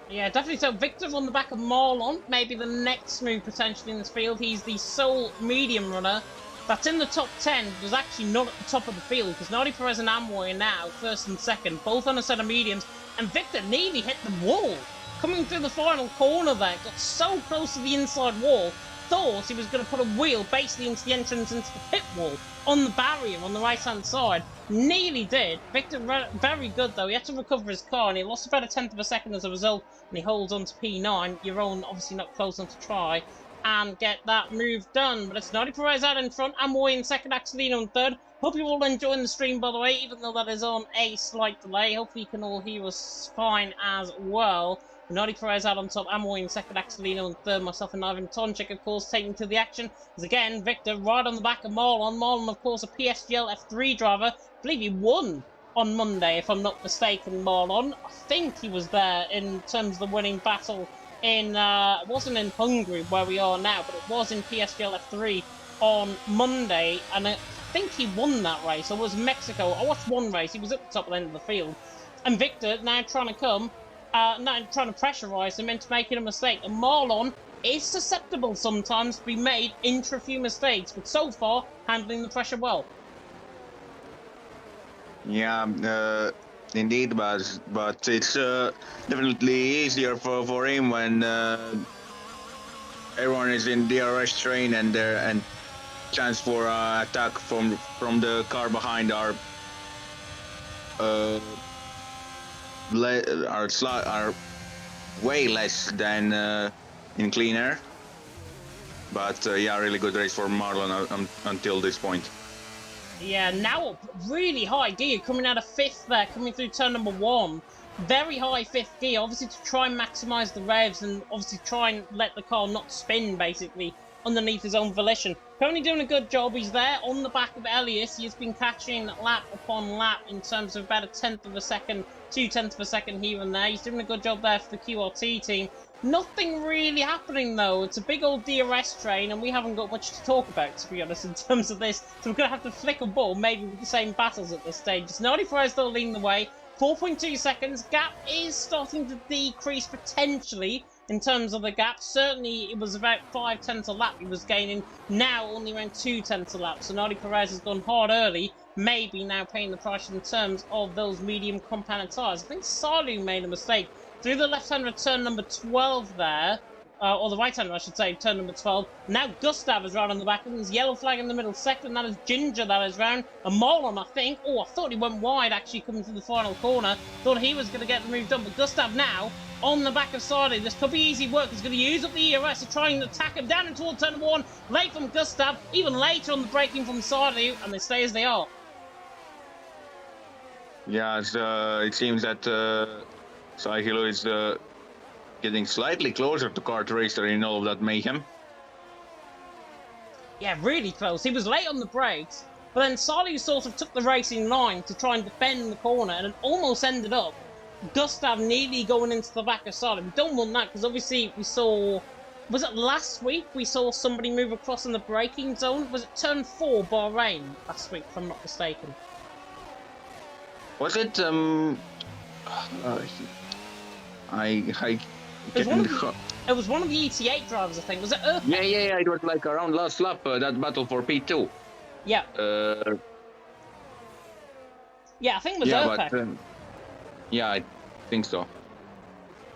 Yeah, definitely. So Victor on the back of Marlon, maybe the next move potentially in this field. He's the sole medium runner that's in the top 10, was actually not at the top of the field, because Nardi Perez and Amroy are now 1st and 2nd, both on a set of mediums, and Victor nearly hit the wall. Coming through the final corner there, got so close to the inside wall, thought he was going to put a wheel basically into the entrance into the pit wall on the barrier on the right-hand side. Nearly did. Victor, very good though. He had to recover his car, and he lost about 1/10 of a second as a result, and he holds on to P9. Jeroen obviously not close enough to try and get that move done. But it's Nadi Perez out in front, Amoy in second, Axelino in third. Hope you're all enjoying the stream, by the way, even though that is on a slight delay. Hopefully you can all hear us fine as well. Nadi Perez out on top, Amoy in second, Axelino in third, myself and Ivan Tonchik, of course, taking to the action. As again, Victor right on the back of Marlon. Marlon, of course, a PSGL F3 driver. I believe he won on Monday, if I'm not mistaken, Marlon. I think he was there in terms of the winning battle in, it wasn't in Hungary where we are now, but it was in PSGL F3 on Monday, and I think he won that race, or was Mexico. I watched one race, he was at the top of the end of the field. And Victor now trying to come, now trying to pressurise him into making a mistake. And Marlon is susceptible sometimes to be made into a few mistakes, but so far, handling the pressure well. Yeah, indeed, but it's definitely easier for him when everyone is in DRS train and chance for attack from the car behind are way less than in clean air. But yeah, really good race for Marlon until this point. Yeah, now up really high gear, coming out of 5th there, coming through turn number 1. Very high 5th gear, obviously to try and maximise the revs and obviously try and let the car not spin, basically, underneath his own volition. Currently doing a good job. He's there on the back of Elias. He has been catching lap upon lap in terms of about a 1/10 of a second, 2/10 of a second here and there. He's doing a good job there for the QRT team. Nothing really happening though. It's a big old DRS train and we haven't got much to talk about, to be honest, in terms of this. So we're going to have to flick a ball, maybe with the same battles at this stage. It's Nadi Perez still leading the way. 4.2 seconds. Gap is starting to decrease potentially in terms of the gap. Certainly it was about 5/10 a lap he was gaining. Now only around 2/10 a lap. So Nadi Perez has gone hard early. Maybe now paying the price in terms of those medium compounded tyres. I think Salu made a mistake. Through the left-hander turn number 12 there, or the right-hander I should say, turn number 12. Now Gustav is round on the back of him. There's yellow flag in the middle second, that is Ginger that is round. And Marlon, I think, I thought he went wide actually coming to the final corner. Thought he was going to get the move done, but Gustav now on the back of Sardi. This could be easy work. He's going to use up the ERS to try and attack him down and towards turn number 1. Late from Gustav, even later on the braking from Sardi, and they stay as they are. Yeah, it seems that Saihilo is getting slightly closer to kart racer in all of that mayhem. Yeah, really close. He was late on the brakes, but then Salu sort of took the racing line to try and defend the corner, and it almost ended up Gustav nearly going into the back of Salu. We don't want that, because obviously we saw, was it last week we saw somebody move across in the braking zone? Was it turn 4 Bahrain last week, if I'm not mistaken? Was it It was one of the ET8 drivers, I think. Was it Uppbeat? Yeah. It was like around last lap, that battle for P2. Yeah. Yeah, I think it was Uppbeat. Yeah, I think so. I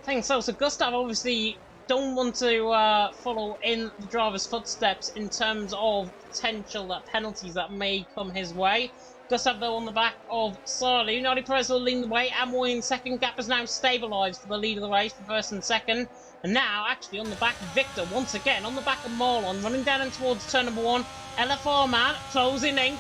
think so. So Gustav obviously don't want to follow in the driver's footsteps in terms of potential penalties that may come his way. Gustav, though, on the back of Salu. Nadi Perez will lead the way. Amoy in second. Gap is now stabilised for the lead of the race for first and second. And now, actually, on the back of Victor, once again, on the back of Marlon, running down and towards turn number 1. LFR man, closing in.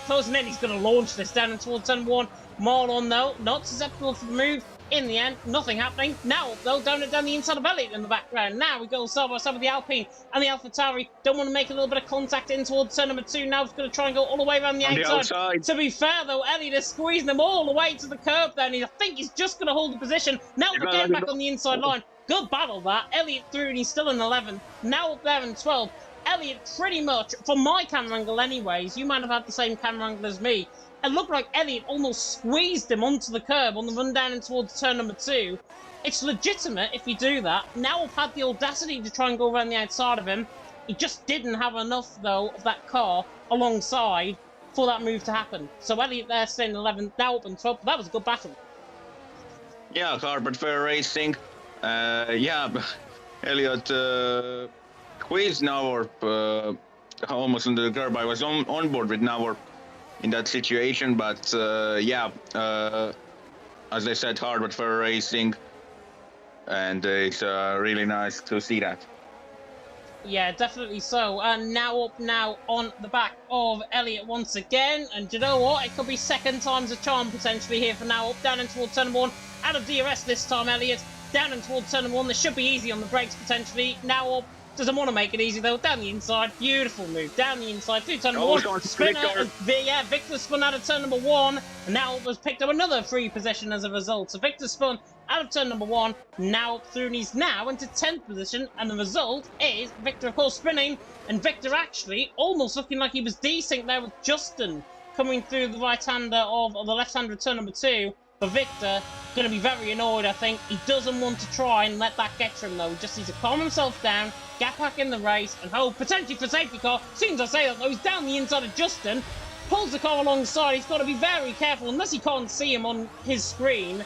He's going to launch this down and towards turn number 1. Marlon, though, not susceptible for the move. In the end, nothing happening. Now, though, down the inside of Elliott in the background. Now we go side by side with the Alpine and the AlphaTauri. Don't want to make a little bit of contact in towards turn number 2. Now it's going to try and go all the way around the outside. To be fair, though, Elliott is squeezing them all the way to the curb there, and I think he's just going to hold the position. Now we're getting back on the inside line. Good battle, that. Elliott through, and he's still in 11th. Now up there in 12th. Elliott pretty much, from my camera angle anyways, you might have had the same camera angle as me, it looked like Elliott almost squeezed him onto the curb on the run down and towards turn number 2. It's legitimate if you do that. Now I've had the audacity to try and go around the outside of him. He just didn't have enough, though, of that car alongside for that move to happen. So Elliott there staying 11th, now up in 12th. That was a good battle. Yeah, hard but fair racing. Elliott squeezed Navarp almost into the curb. I was on board with Navarp in that situation, but as I said, hard but fair racing, and it's really nice to see that. Yeah, definitely so. And now up now on the back of Elliot once again. And you know what? It could be second time's a charm potentially here for now. Up, down and towards turn 1. Out of DRS this time, Elliot. Down and towards turn 1. This should be easy on the brakes potentially. Now up. Doesn't want to make it easy though. Down the inside. Beautiful move. Down the inside. Through turn 1. Spinner. Yeah, Victor spun out of turn number 1. And now up has picked up another free position as a result. So Victor spun out of turn number 1, now up through, and he's now into 10th position, and the result is Victor, of course, spinning, and Victor actually almost looking like he was desync there with Justin coming through the right-hander of the left-hander of turn number 2, but Victor going to be very annoyed, I think. He doesn't want to try and let that get to him, though. He just needs to calm himself down, get back in the race, and hope potentially for safety car. As soon as I say that, though, he's down the inside of Justin, pulls the car alongside. He's got to be very careful, unless he can't see him on his screen.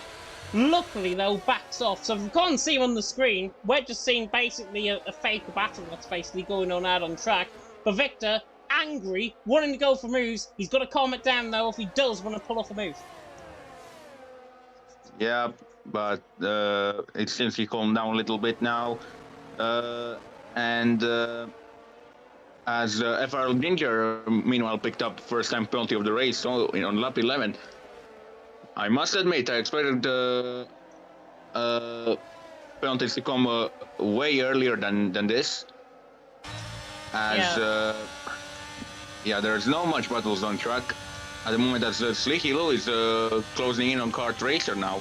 Luckily, though, backs off. So if we can't see him on the screen, we're just seeing basically a fake battle that's basically going on out on track. But Victor, angry, wanting to go for moves. He's got to calm it down, though, if he does want to pull off a move. Yeah, but it seems he calmed down a little bit now. As FRL Ginger, meanwhile, picked up first time penalty of the race on lap 11. I must admit, I expected penalties to come way earlier than this. As there's no much battles on track at the moment. As Slicky Lou is closing in on Kart Racer now.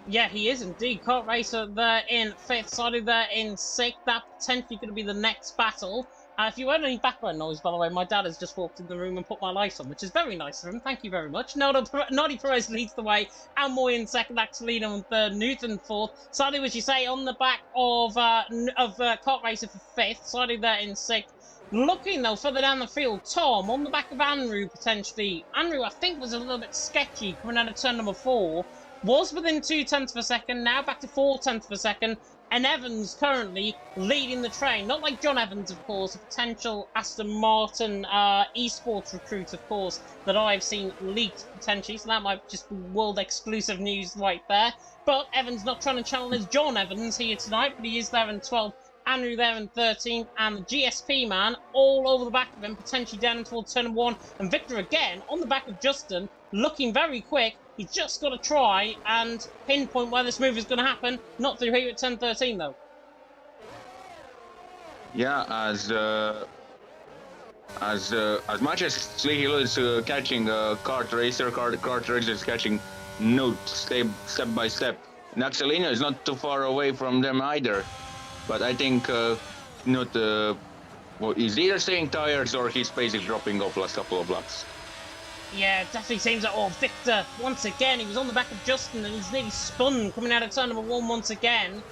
Yeah, he is indeed. Kart Racer there in 5th, Sadi there in 6th. That potentially going to be the next battle. If you heard any background noise, by the way, my dad has just walked in the room and put my light on, which is very nice of him. Thank you very much. Noddy Perez leads the way. Almoy in 2nd, Axelino in 3rd, Newton 4th. Sadi, as you say, on the back of Kart Racer for 5th. Sadi there in 6th. Looking, though, further down the field, Tom on the back of Andrew, potentially. Andrew, I think, was a little bit sketchy coming out of turn number 4. Was within 0.2 of a second, now back to 0.4 of a second. And Evans currently leading the train. Not like John Evans, of course, a potential Aston Martin esports recruit, of course, that I've seen leaked potentially. So that might just be world exclusive news right there. But Evans not trying to challenge John Evans here tonight, but he is there in 12th. Andrew there in 13th, and the GSP man all over the back of him, potentially down towards turn 1. And Victor again on the back of Justin, looking very quick. He's just got to try and pinpoint where this move is going to happen. Not through here at 10:13 though. Yeah, as much as Slihil is catching Kart Racer is catching note step by step. Naxalino is not too far away from them either, but I think he's either staying tires or his pace is dropping off last couple of laps. Yeah, it definitely seems like, Victor, once again, he was on the back of Justin and he's nearly spun coming out of turn number 1 once again.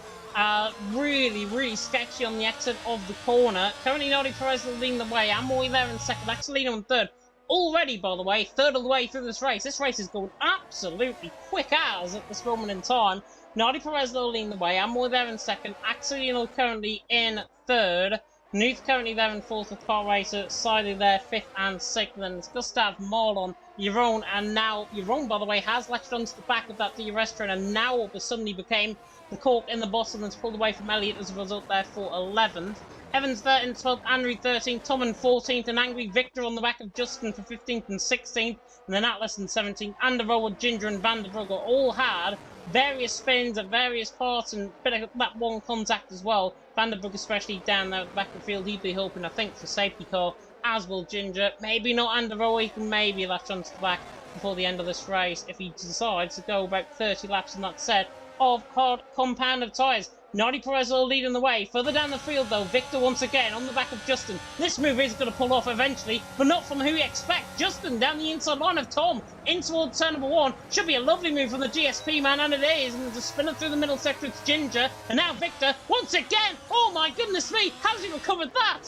Really, really sketchy on the exit of the corner. Currently, Nodi Perez leading the way. Amoy there in 2nd, Axelino in 3rd. Already, by the way, 3rd of the way through this race. This race is going absolutely quick as at this moment in time. Nodi Perez leading the way. Amoy there in 2nd, Axelino currently in 3rd. Nuth currently there in 4th with Kart Racer, Sidley there 5th and 6th, then it's Gustav, Marlon, Jeroen, and now Jeroen, by the way, has latched onto the back of that DRS train, and now it suddenly became the cork in the bottom that's pulled away from Elliot as a result there for 11th. Evans there in 12th, Andrew 13th, Tom in 14th, and Angry Victor on the back of Justin for 15th and 16th, and then Atlas in 17th, Andervold, Ginger, and Vanderbrugge all had various spins at various parts and a bit of that one contact as well. Vanderbrugge especially down there at the back of the field, he'd be hoping, I think, for safety car, as will Ginger. Maybe not Andervold, he can maybe latch onto the back before the end of this race if he decides to go about 30 laps in that set of hard compound of tyres. Nadi Perez all leading the way. Further down the field, though, Victor once again on the back of Justin. This move is going to pull off eventually, but not from who you expect. Justin down the inside line of Tom in towards turn number 1. Should be a lovely move from the GSP man, and it is. And there's a spinner through the middle sector. It's Ginger. And now Victor once again. Oh my goodness me. How's he recovered that?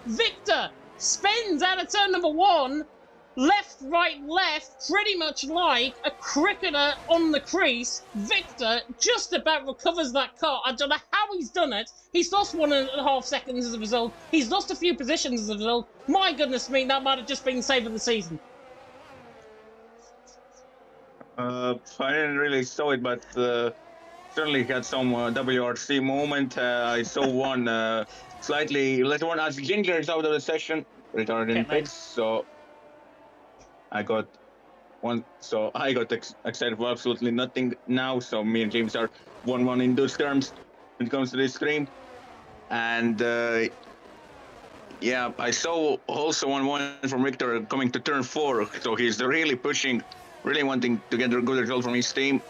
Victor spins out of turn number 1. Left, right, left, pretty much like a cricketer on the crease. Victor just about recovers that car. I don't know how he's done it. He's lost 1.5 seconds as a result. He's lost a few positions as a result. My goodness me, that might have just been save of the season. I didn't really saw it, but certainly had some WRC moment. I saw one slightly later on as Ginger is out of the session, retarded in pits, so I got excited for absolutely nothing now. So me and James are 1-1 in those terms when it comes to this stream. And yeah, I saw also 1-1 from Victor coming to turn 4. So he's really pushing, really wanting to get a good result from his team.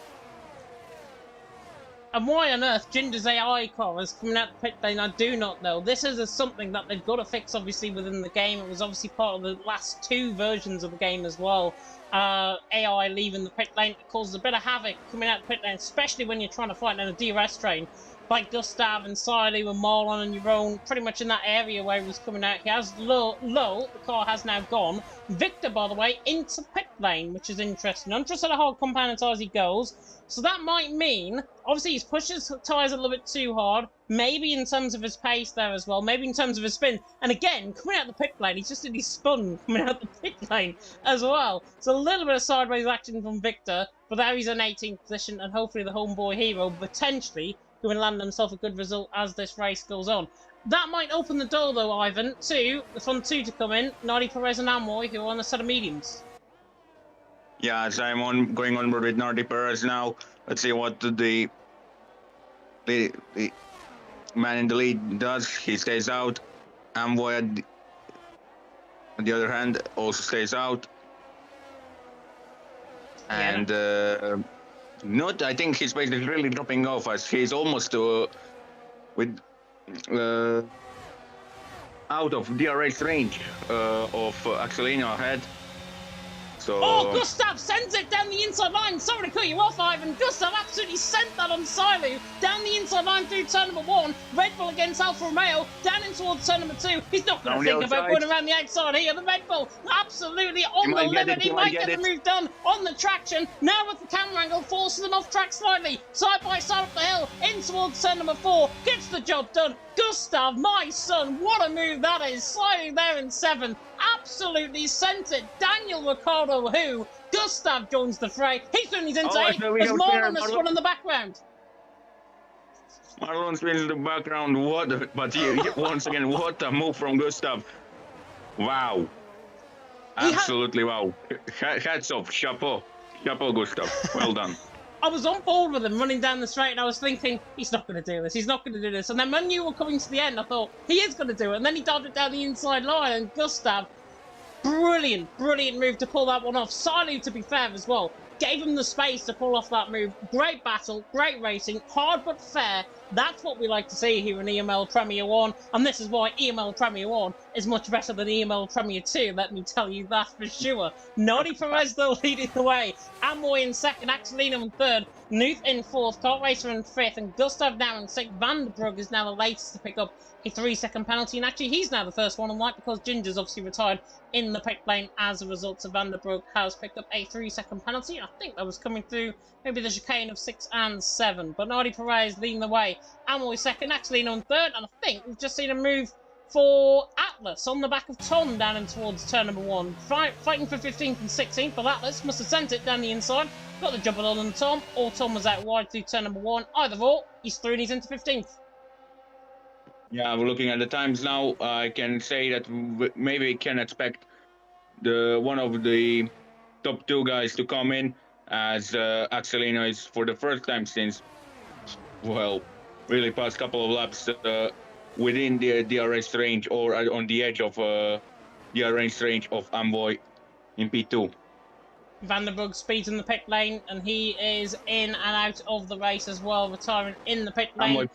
And why on earth Ginger's AI car is coming out the pit lane, I do not know. This is something that they've got to fix, obviously, within the game. It was obviously part of the last 2 versions of the game as well. AI leaving the pit lane, it causes a bit of havoc coming out the pit lane, especially when you're trying to fight in a DRS train. Like Gustav and Siley and Marlon and your own, pretty much in that area where he was coming out. He has low, the car has now gone. Victor, by the way, into pit lane, which is interesting. Interested how hard compound as he goes. So that might mean, obviously he's pushed his tyres a little bit too hard, maybe in terms of his pace there as well, maybe in terms of his spin. And again, coming out the pit lane, he's just in his spun coming out the pit lane as well. So a little bit of sideways action from Victor, but now he's in 18th position, and hopefully the homeboy hero potentially going to land himself a good result as this race goes on. That might open the door though, Ivan, to the front 2 to come in, Nardi, Perez and Amoy, who are on a set of mediums. Yeah, as I'm going onward with Nardi Perez now. Let's see what the man in the lead does. He stays out. Amboy, on the other hand, also stays out. And I think he's basically really dropping off as he's almost out of DRS range of Axelino ahead. So, oh, Gustav sends it down the inside line. Sorry to cut you off, Ivan. Gustav absolutely sent that on Silu down the inside line through turn number 1. Red Bull against Alfa Romeo down in towards turn number 2. He's not going to think about going around the outside here. The Red Bull absolutely on the limit. He might get the move done on the traction. Now with the camera angle, forces them off track slightly. Side by side up the hill in towards turn number 4. Gets the job done. Gustav, my son, what a move that is. Sliding there in 7th. Absolutely sent it. Daniel Ricciardo, who? Gustav joins the fray. He's doing his inside as Marlon has spun in the background. Marlon spins in the background. Once again, what a move from Gustav. Wow. Absolutely wow. Hats off. Chapeau. Chapeau, Gustav. Well done. I was on board with him running down the straight and I was thinking, he's not going to do this, he's not going to do this. And then when you were coming to the end, I thought, he is going to do it. And then he dived it down the inside line and Gustav, brilliant move to pull that one off. Silu, to be fair as well, gave him the space to pull off that move. Great battle, great racing, hard but fair. That's what we like to see here in EML Premier 1, and this is why EML Premier 1 is much better than EML Premier 2, let me tell you that for sure. Nardi Perez, though, leading the way. Amoy in 2nd, Axelino in 3rd, Nuth in 4th, Kart Racer in 5th, and Gustav now in 6th. Vanderbrug is now the latest to pick up a 3-second penalty, and actually he's now the first one on white because Ginger's obviously retired in the pit lane as a result. So Vanderbrug has picked up a 3-second penalty. I think that was coming through maybe the chicane of 6 and 7. But Nardi Perez leading the way. Amoy 2nd, Axelino in 3rd, and I think we've just seen a move for Atlas on the back of Tom down in towards turn number 1. Fighting for 15th and 16th, but Atlas must have sent it down the inside. Got the job on Tom, or Tom was out wide through turn number 1. Either or, he's through and he's into 15th. Yeah, we're looking at the times now. I can say that maybe we can expect one of the top 2 guys to come in, as Axelino is for the first time since, well, really past couple of laps within the DRS range or on the edge of DRS range of Amboy in P2. Vanderbrug speeds in the pit lane, and he is in and out of the race as well, retiring in the pit lane.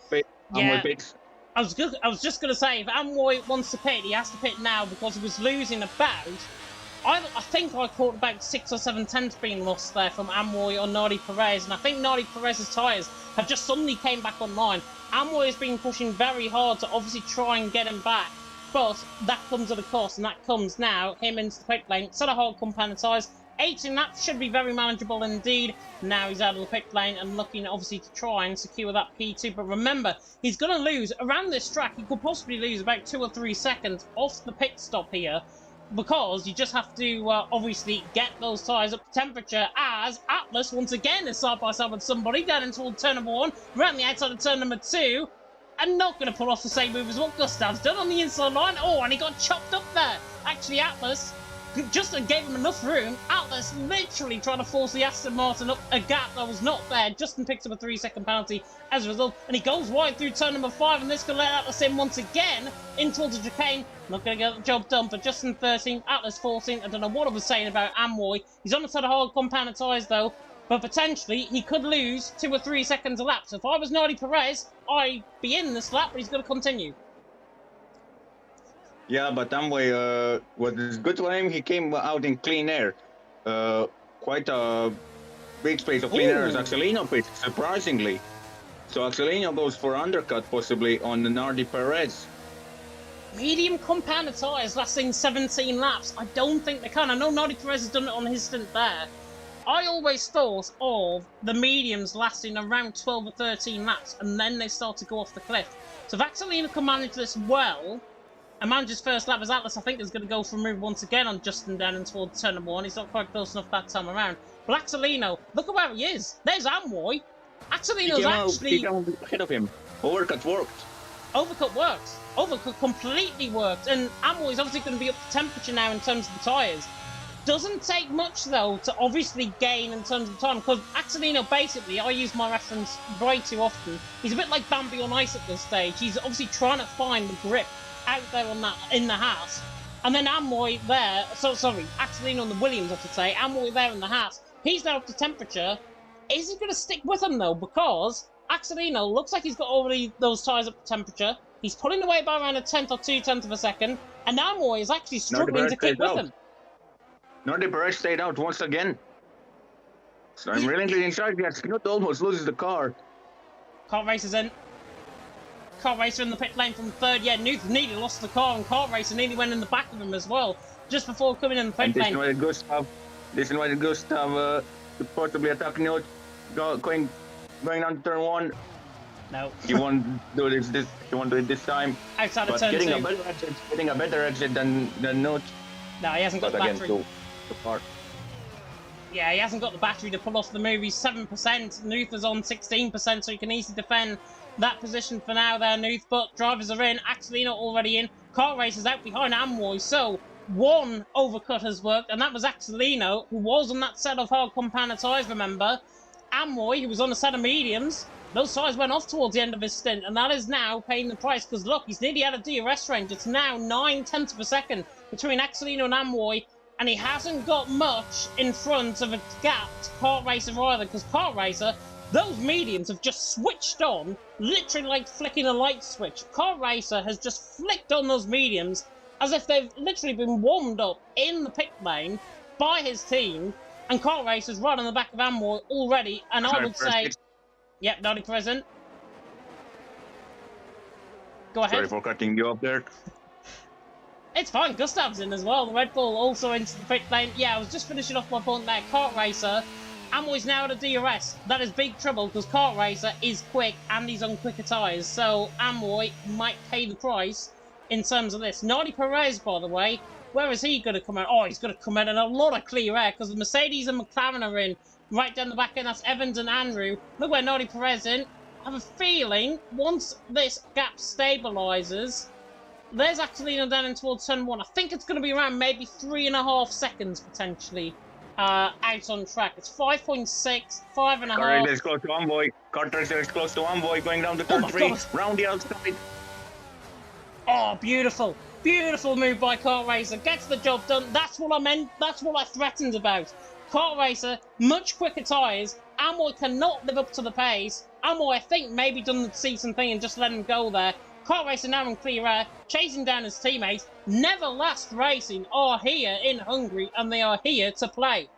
Amboy pits. I was just going to say, if Amoy wants to pit, he has to pit now because he was losing about... I think I caught about 6 or 7 tenths being lost there from Amoy or Nardi Perez, and I think Nardi Perez's tyres have just suddenly came back online. Amoy has been pushing very hard to obviously try and get him back, but that comes at a cost, and that comes now, him into the pit lane. Set a hard compound tyres. 18 laps should be very manageable indeed. Now he's out of the pit lane and looking obviously to try and secure that P2. But remember, he's going to lose around this track. He could possibly lose about 2 or 3 seconds off the pit stop here. because you just have to obviously get those tyres up to temperature, as Atlas once again is side by side with somebody down into turn number 1, around the outside of turn number 2, and not going to pull off the same move as what Gustav's done on the inside line. Oh, and he got chopped up there. Actually, Atlas just gave him enough room. Atlas literally trying to force the Aston Martin up a gap that was not there. Justin picks up a 3-second penalty as a result, and he goes wide through turn number 5, and this could let Atlas in once again in towards the chicane. Not going to get the job done, but Justin 13, Atlas 14. I don't know what I was saying about Amwoy. He's on the side of hard compounded tyres though, but potentially he could lose 2 or 3 seconds a lap. So if I was Nardi Perez, I'd be in this lap, but he's going to continue. Yeah, but Amway, what is good for him, he came out in clean air. Quite a big space of clean air as Axelino pitched, surprisingly. So Axelino goes for undercut, possibly, on the Nardi Perez. Medium compounded tyres lasting 17 laps. I don't think they can. I know Nardi Perez has done it on his stint there. I always thought of the mediums lasting around 12 or 13 laps, and then they start to go off the cliff. So if Axelino can manage this well, and manages first lap as Atlas, I think, is going to go for a move once again on Justin down and towards turn number 1. He's not quite close enough that time around. But Axelino, look at where he is. There's Amwoy. Axelino's actually... He came ahead of him. Overcut worked. Overcut works. Overcut completely worked. And Amwoy's obviously going to be up to temperature now in terms of the tyres. Doesn't take much, though, to obviously gain in terms of time, because Axelino, basically, I use my reference way too often. He's a bit like Bambi on ice at this stage. He's obviously trying to find the grip out there on that in the Haas, and then Amwoy there. Axelino on the Williams, I should say. Amwoy there in the Haas. He's now up to temperature. Is he going to stick with him though? Because Axelino looks like he's got already those tyres up to temperature. He's pulling away by around a 1/10 or 2/10 of a second, and Amwoy is actually struggling to keep with him. Nardi Perez stayed out once again. So I'm really inside. Knut almost loses the car. Kart racer's in. Kart racer in the pit lane from third. Yeah, Nuth nearly lost the car, and Kart racer nearly went in the back of him as well, just before coming in the pit lane. This invited Gustav to possibly attack Knut, going on to turn 1. No. He won't do this. He won't do it this time. Outside of turn 2. Getting a better exit than Knut. No, he hasn't got the battery. Again, the part. Yeah, he hasn't got the battery to pull off the move. He's 7%. Nuth is on 16%, so he can easily defend that position for now there, Nuth. But drivers are in. Axelino already in. Kart racer's out behind Amwoy. So one overcut has worked, and that was Axelino, who was on that set of hard compounded tyres, remember. Amwoy, who was on a set of mediums, those tyres went off towards the end of his stint, and that is now paying the price, because look, he's nearly out of DRS range. It's now 9/10 of a second between Axelino and Amwoy, and he hasn't got much in front of a gap to Kart Racer either, because Kart Racer, those mediums have just switched on, literally like flicking a light switch. Kart Racer has just flicked on those mediums as if they've literally been warmed up in the pit lane by his team, and Kart Racer's right on the back of Amwoy already, and I would say... Yep, Nardi present. Go ahead. Sorry for cutting you off there. It's fine, Gustav's in as well. The Red Bull also into the pit lane. Yeah, I was just finishing off my point there. Kart Racer, Amwoy's now at a DRS. That is big trouble because Kart Racer is quick and he's on quicker tyres. So Amwoy might pay the price in terms of this. Nardi Perez, by the way, where is he going to come out? Oh, he's going to come out in a lot of clear air because the Mercedes and McLaren are in. Right down the back end, that's Evans and Andrew. Look where Nardi Perez in. I have a feeling once this gap stabilises, there's Axelino down in towards turn 1. I think it's going to be around maybe 3.5 seconds potentially out on track. It's 5.6, 5.5. Car is close to Amwoy. Car is close to Amwoy, going down to turn 3. God. Round the outside. Oh, beautiful. Beautiful move by Kart Racer. Gets the job done. That's what I meant. That's what I threatened about. Kart Racer, much quicker tyres. Amwoy cannot live up to the pace. Amwoy, I think, maybe done the decent thing and just let him go there. Kart Racer now in clear air, chasing down his teammates. Never Last Racing are here in Hungary, and they are here to play.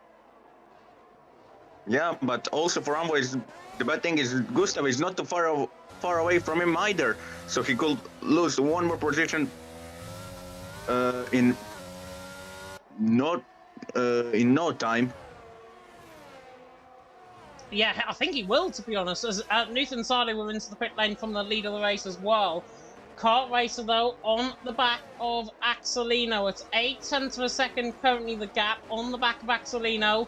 Yeah, but also for Amwoy, the bad thing is Gustav is not too far away from him either, so he could lose one more position in no time. Yeah, I think he will, to be honest. As Nuth and Sade were into the pit lane from the lead of the race as well. Kart Racer, though, on the back of Axelino. It's 0.8 of a second currently the gap on the back of Axelino.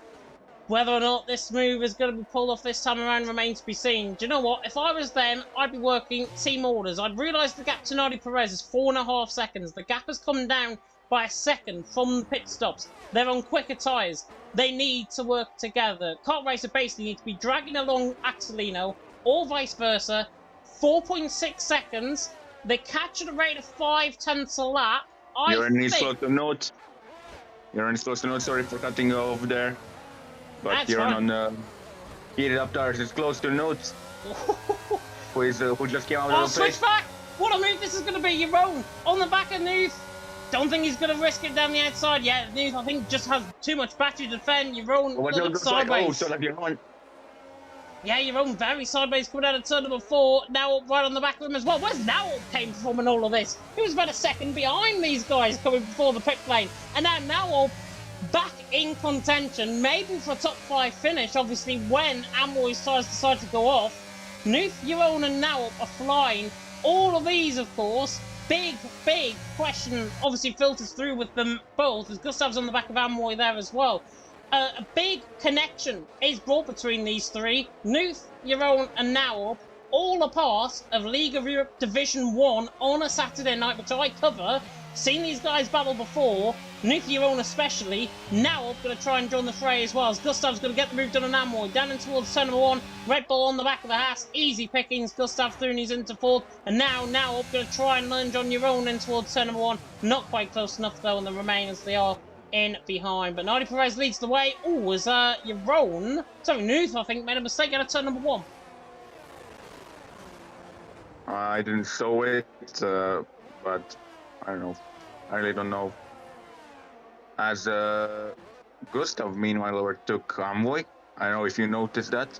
Whether or not this move is going to be pulled off this time around remains to be seen. Do you know what? If I was them, I'd be working team orders. I'd realise the gap to Nardi Perez is 4.5 seconds. The gap has come down by a second from the pit stops. They're on quicker tyres. They need to work together. Kart Racer basically needs to be dragging along Axelino, or vice versa. 4.6 seconds. They catch at a rate of 0.5 a lap. You're in close to note. You're in close to note. Sorry for cutting you off there. But That's you're fine. on heated up tires. It's close to notes. Who just came out of the switch place. back! What a move this is going to be. Your own on the back of Nuth. Don't think he's going to risk it down the outside. Yeah, Nuth, I think, just has too much battery to defend. Your own sideways. Yeah, your own very sideways coming out of turn number 4. Now right on the back of him as well. Where's Now came from in all of this? He was about a second behind these guys coming before the pit lane. And now back in contention, maybe for a top 5 finish, obviously, when Amroy's tires decide to go off. Nuth, Euron and Now are flying. All of these, of course, big question obviously filters through with them both, as Gustav's on the back of Amroy there as well. A big connection is brought between these three. Nuth, Euron and Now, all a part of League of Europe Division 1 on a Saturday night, which I cover. Seen these guys battle before. Nuth, Euron especially. Now going to try and join the fray as well, as Gustav's going to get the move done on Amroy. Down in towards turn number 1. Red Bull on the back of the Haas. Easy pickings. Gustav through and he's into 4th. And now going to try and lunge on Euron in towards turn number 1. Not quite close enough though, and the remainers they are in behind. But Nardi Perez leads the way. Oh, was Euron? Sorry, Nuth, I think, made a mistake out of turn number 1. I didn't saw it, but I don't know. I really don't know. As Gustav, meanwhile, overtook Amroy. I don't know if you noticed that.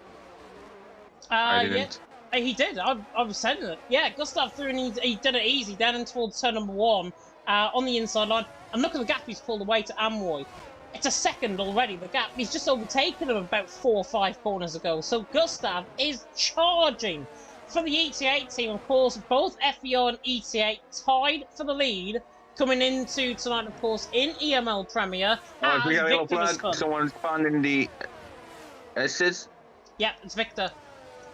I didn't. Yeah, he did. I was saying it. Yeah, Gustav threw and he did it easy down in towards turn number 1 on the inside line. And look at the gap he's pulled away to Amroy. It's a second already, the gap. He's just overtaken him about 4 or 5 corners ago. So Gustav is charging. For the ETA team, of course, both FEO and ETA tied for the lead. Coming into tonight, of course, in EML Premier. We have a yellow flag. Someone spun in the S's. Yeah, it's Victor.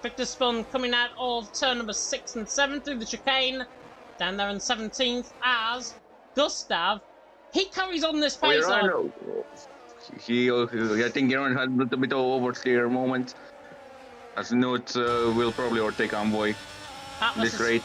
Victor spun coming out of turn number 6 and 7 through the chicane. Down there in 17th as Gustav. He carries on this pace. I think Aaron had a little bit of oversteer moment. As Nuth will probably overtake Amroy this rate.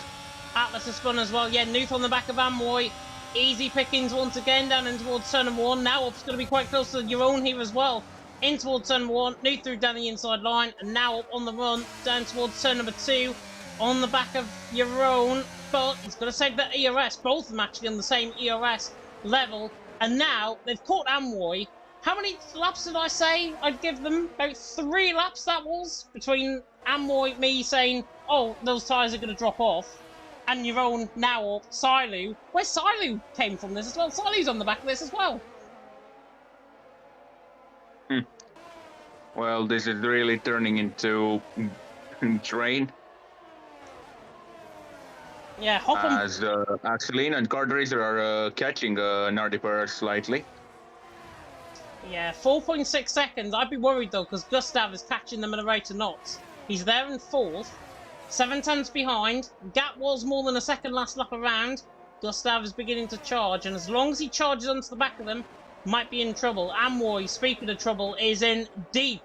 Atlas has spun as well. Yeah, Nuth on the back of Amroy. Easy pickings once again down in towards turn number 1. Now up's going to be quite close to your own here as well. In towards turn number 1. Nuth through down the inside line. And now up on the run down towards turn number 2. On the back of your own. But he's going to save that ERS. Both of them actually on the same ERS level. And now they've caught Amroy. How many laps did I say I'd give them? About 3 laps that was. Between Amroy, me saying, oh, those tyres are going to drop off. And your own now, Silu. Where Silu came from this as well. Silu's on the back of this as well. Well, this is really turning into train. Yeah, hop on. As Axelino and Kart Racer are catching Nardi Perez slightly. Yeah, 4.6 seconds. I'd be worried though, because Gustav is catching them at a rate of knots. He's there in 4th. 7 tenths behind. Gap was more than a second last lap around. Gustav is beginning to charge, and as long as he charges onto the back of them, might be in trouble. Amroy, speaking of trouble, is in deep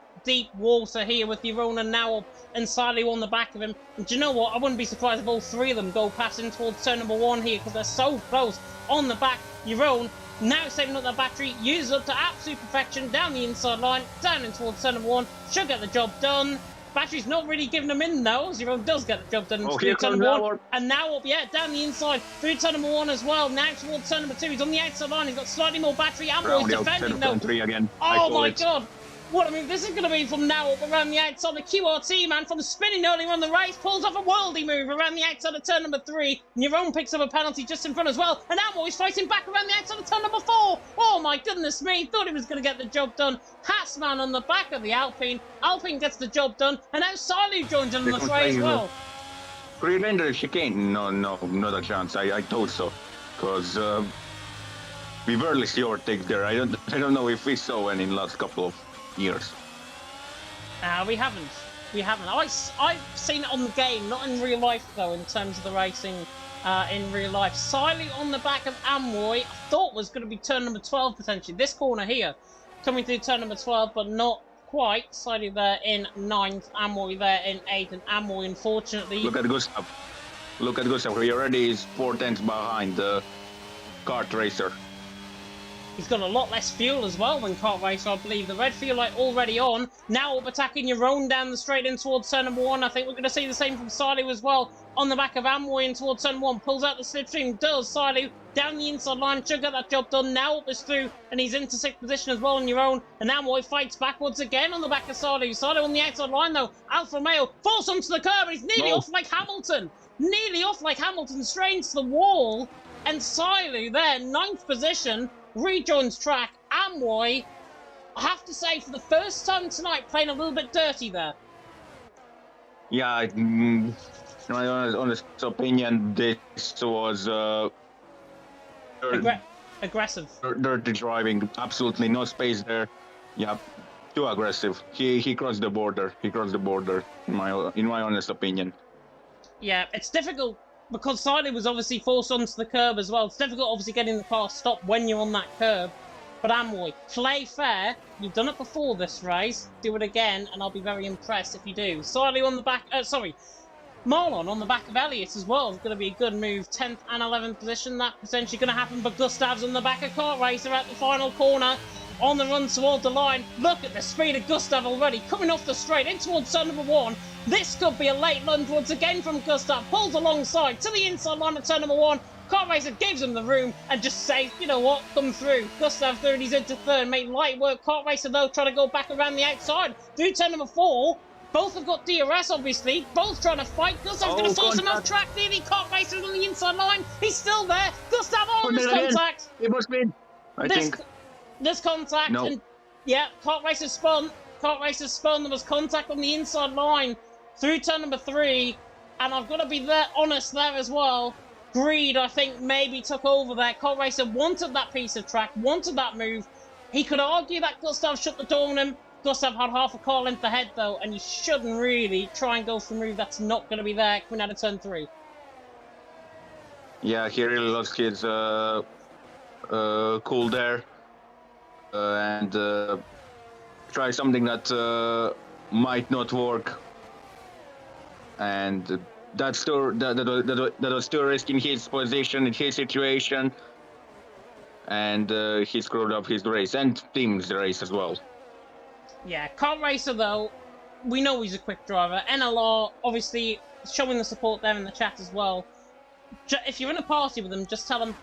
water here with Euron now and Silu on the back of him. And do you know what? I wouldn't be surprised if all 3 of them go past in towards turn number 1 here, because they're so close on the back. Euron now saving up that battery, uses up to absolute perfection down the inside line, down in towards turn number 1. Should get the job done. Battery's not really giving them in though. Zero does get the job done through turn number 1. And now up, yeah, down the inside through turn number 1 as well. Now towards turn number 2. He's on the outside line. He's got slightly more battery. Amroy's defending though. Oh my god. What, I mean, this is going to be from now up around the outside. The QRT man from spinning earlier on the race pulls off a worldy move around the outside of turn number 3. Neuron picks up a penalty just in front as well. And Amroy's fighting back around the outside of turn number 4. Oh my goodness me. Thought he was going to get the job done. Hassman on the back of the Alpine. Alpine gets the job done. And now Silu joins in on the fray as well. Pre-render chicane? No, not a chance. I thought so, because we barely see overtake there. I don't know if we saw any in the last couple of years. We haven't. We haven't. I've seen it on the game, not in real life though. In terms of the racing, in real life, Siley on the back of Amroy, I thought was going to be turn number 12 potentially. This corner here, coming through turn number 12, but not quite. Siley there in 9th, Amroy there in 8th, and Amroy unfortunately. Look at Gustav. Look at Gustav. He already is 4 tenths behind the kart racer. He's got a lot less fuel as well than Kart Racer, I believe. The red fuel light already on. Now up attacking your own down the straight in towards turn number 1. I think we're going to see the same from Siley as well. On the back of Amroy in towards turn 1. Pulls out the slipstream. Does Siley down the inside line. Should get that job done. Now up is through. And he's into 6th position as well on your own. And Amroy fights backwards again on the back of Siley. Siley on the outside line though. Alfa Romeo falls onto the curb. He's nearly off like Hamilton. Nearly off like Hamilton. Straight into the wall. And Siley there, 9th position. Rejoins track. Amroy, I have to say, for the first time tonight, playing a little bit dirty there. Yeah, in my honest opinion, this was aggressive. Dirty driving. Absolutely no space there. Yeah, too aggressive. He crossed the border. He crossed the border. In my honest opinion. Yeah, it's difficult. Because Siley was obviously forced onto the curb as well. It's difficult, obviously, getting the car stopped when you're on that curb. But Amroy, play fair. You've done it before this race. Do it again, and I'll be very impressed if you do. Siley on the back... Marlon on the back of Elliott as well. It's going to be a good move. 10th and 11th position. That potentially going to happen. But Gustav's on the back of Kart Racer at the final corner. On the run toward the line. Look at the speed of Gustav already. Coming off the straight in towards turn number 1. This could be a late lunge once again from Gustav. Pulls alongside to the inside line of turn number 1. Kart Racer gives him the room and just says, you know what, come through. Gustav third, he's into 3rd. Made light work. Kart Racer though trying to go back around the outside. Through turn number 4. Both have got DRS obviously. Both trying to fight. Gustav's going to force him off track. Nearly Kart Racer on the inside line. He's still there. Gustav on this contact. It must be. I think. There's contact. No. And yeah, Kart Racer spun. Kart Racer spun. There was contact on the inside line through turn number 3. And I've got to be honest there as well. Greed, I think, maybe took over there. Kart Racer wanted that piece of track, wanted that move. He could argue that Gustav shut the door on him. Gustav had half a car length ahead though, and you shouldn't really try and go for a move that's not going to be there coming out of turn 3. Yeah, he really lost his cool there. And try something that might not work, and that was too risky in his position, in his situation, and he screwed up his race and team's race as well. Yeah, Kart Racer though, we know he's a quick driver. NLR obviously showing the support there in the chat as well. If you're in a party with them, just tell them,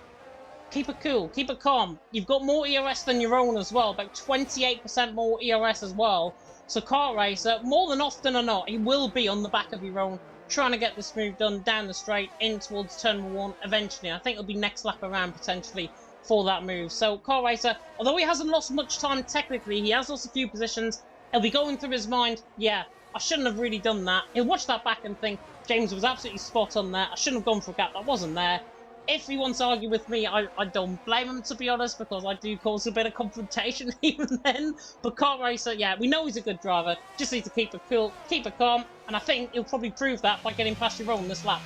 keep it cool, keep it calm. You've got more ERS than your own as well, about 28% more ERS as well. So Kart Racer, more than often or not, he will be on the back of your own, trying to get this move done down the straight, in towards turn 1 eventually. I think it'll be next lap around potentially for that move. So Kart Racer, although he hasn't lost much time technically, he has lost a few positions. He'll be going through his mind, yeah, I shouldn't have really done that. He'll watch that back and think, James was absolutely spot on there. I shouldn't have gone for a gap that wasn't there. If he wants to argue with me, I don't blame him, to be honest, because I do cause a bit of confrontation even then. But Kart Racer, yeah, we know he's a good driver. Just need to keep it cool, keep it calm, and I think he'll probably prove that by getting past your own this lap.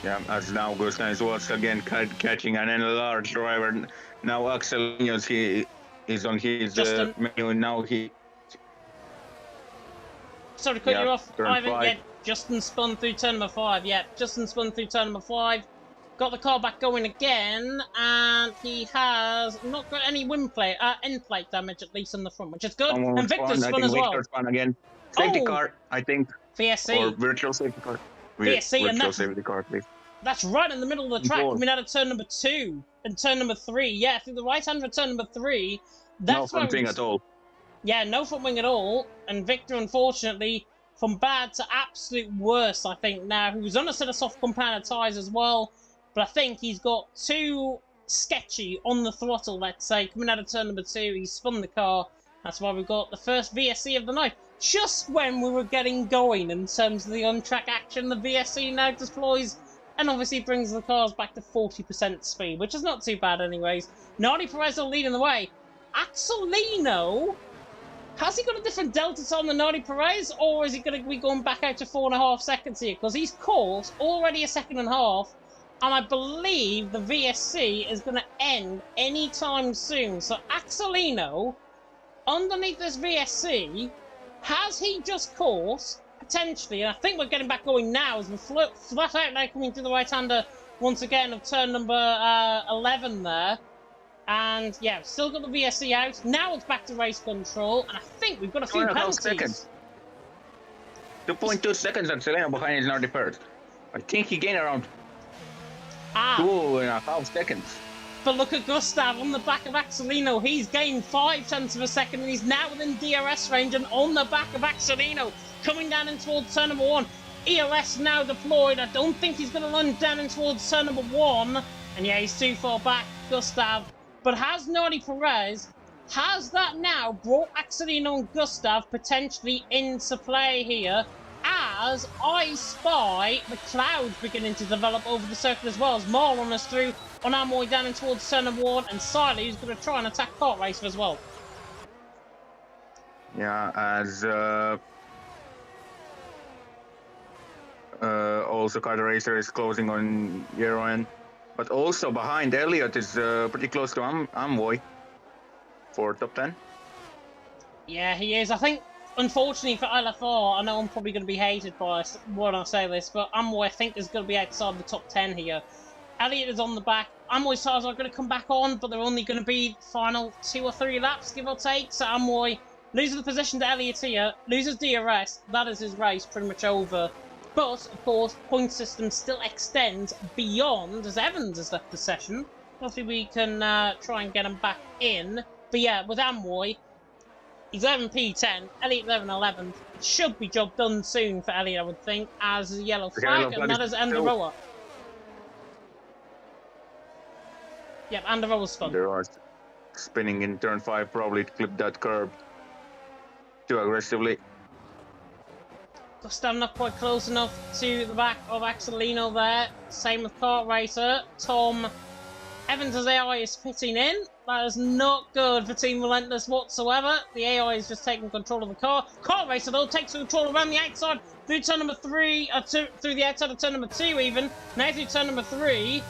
Yeah, as now Gustav is once again catching an NLR driver. Now Axel Munoz, he is on his menu, and now he... Sorry to cut you off, Ivan. Yeah, Justin spun through turn number 5. Yeah, Justin spun through turn number 5. Got the car back going again, and he has not got any end plate damage, at least on the front, which is good. And Victor spun as well. Spun again. Safety car, I think. VSC. Or virtual safety car. VSC, and that's, safety car, please. That's right in the middle of the track, coming out of turn number 2 and turn number 3. Yeah, through the right hand for turn number 3. That's no front wing at all. Yeah, no front wing at all. And Victor, unfortunately, from bad to absolute worse, I think now. He was on a set of soft compounded tyres as well. But I think he's got too sketchy on the throttle, let's say. Coming out of turn number 2, he spun the car. That's why we've got the first VSC of the night. Just when we were getting going in terms of the on-track action, the VSC now deploys and obviously brings the cars back to 40% speed, which is not too bad anyways. Nardi Perez are leading the way. Axolino, has he got a different delta time than Nardi Perez, or is he going to be going back out to 4.5 seconds here? Because he's caught already a 1.5 seconds, and I believe the VSC is going to end anytime soon. So Axolino, underneath this VSC, has he just caught, potentially, and I think we're getting back going now as we're flat out now coming through the right-hander once again of turn number 11 there. And yeah, still got the VSC out. Now it's back to race control, and I think we've got a few penalties. Seconds. 2.2 seconds on Selena behind his Nardi Perez. I think he gained around 2.5 seconds. But look at Gustav on the back of Axolino. He's gained 0.5 of a second, and he's now within DRS range and on the back of Axolino, coming down in towards turn number 1. ELS now deployed. I don't think he's going to run down in towards turn number 1. And yeah, he's too far back, Gustav. But has Nardi Perez, has that now brought Axolino and Gustav potentially into play here, as I spy the clouds beginning to develop over the circuit as well, as Marlon is through on Amoy down in towards turn number 1, and Siley who's going to try and attack Kart Racer as well. Yeah, as also Kart Racer is closing on Yeroen. But also behind Elliott is pretty close to Amvoy for top 10. Yeah, he is. I think, unfortunately for LFR, I know I'm probably going to be hated by when I say this, but Amvoy I think is going to be outside the top 10 here. Elliott is on the back. Amvoy's tires are going to come back on, but they're only going to be final 2 or 3 laps, give or take. So Amvoy loses the position to Elliott here, loses DRS. That is his race pretty much over. But, of course, point system still extends beyond as Evans has left the session. Hopefully we can try and get him back in. But yeah, with Amvoy, he's 11 P10, Elliott 11 It should be job done soon for Elliott, I would think, as a yellow flag, and that is Anderoa. Yep, Anderoa's spun. There are spinning in turn 5, probably to clip that curb too aggressively. Gustav not quite close enough to the back of Axolino there. Same with Kart Racer. Tom Evans' AI is fitting in. That is not good for Team Relentless whatsoever. The AI is just taking control of the car. Kart Racer, though, takes control around the outside through turn number 3, through the outside of turn number 2 even. Now through turn number 3.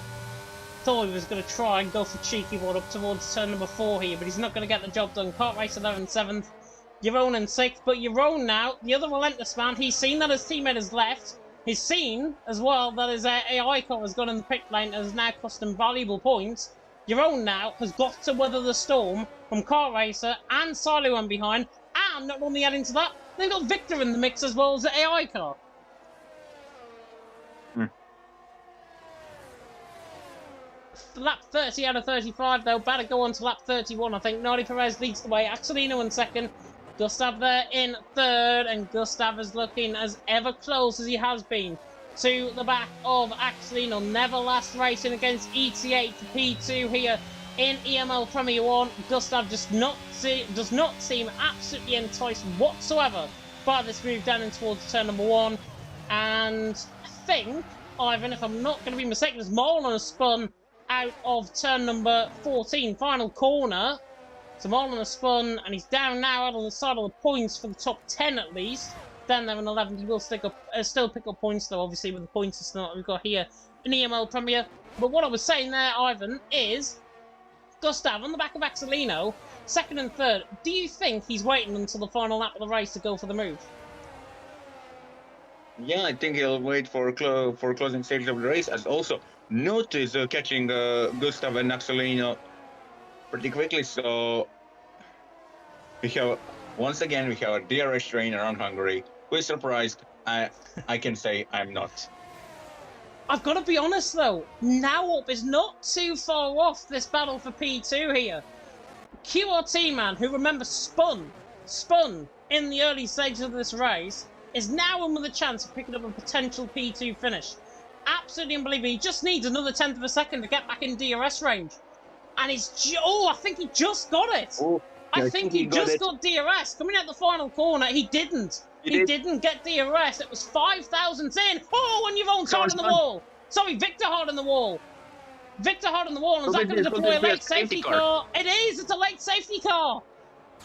Thought he was going to try and go for cheeky one up towards turn number 4 here, but he's not going to get the job done. Kart Racer there in 7th. Jeroen in 6th, but Jeroen now, the other Relentless man, he's seen that his teammate has left. He's seen, as well, that his AI car has gone in the pit lane and has now cost him valuable points. Jeroen now has got to weather the storm from Kart Racer and Silo one behind, and not only adding to that, they've got Victor in the mix as well as the AI car. Lap 30 out of 35, though. Better go on to lap 31, I think. Nardi Perez leads the way. Axolino in 2nd. Gustav there in 3rd, and Gustav is looking as ever close as he has been to the back of Axolino. Never last racing against ETA to P2 here in EML Premier 1. Gustav does not seem absolutely enticed whatsoever by this move down in towards turn number 1. And I think, Ivan, if I'm not going to be mistaken, as Marlon has spun out of turn number 14, final corner. So Marlon has spun, and he's down now out on the side of the points for the top 10 at least. Down there in 11th, he will still pick up points though, obviously, with the points system that we've got here in EML Premier. But what I was saying there, Ivan, is Gustav on the back of Axolino, 2nd and 3rd. Do you think he's waiting until the final lap of the race to go for the move? Yeah, I think he'll wait for closing stage of the race, as also Nut is catching Gustav and Axolino pretty quickly, so we have, once again, we have a DRS train around Hungary. Who is surprised? I can say I'm not. I've got to be honest though, Naup is not too far off this battle for P2 here. QRT man, who remember spun in the early stages of this race, is now in with a chance of picking up a potential P2 finish. Absolutely unbelievable. He just needs another 1/10 of a second to get back in DRS range. And he's... oh, I think he just got it. Oh. I think he just got DRS. Coming out the final corner, he didn't. He didn't get DRS. It was 5,000 in. Oh, and Jeroen's hard on the wall. Sorry, Victor hard on the wall. Victor hard on the wall. Is that going to deploy a late safety car? It is. It's a late safety car.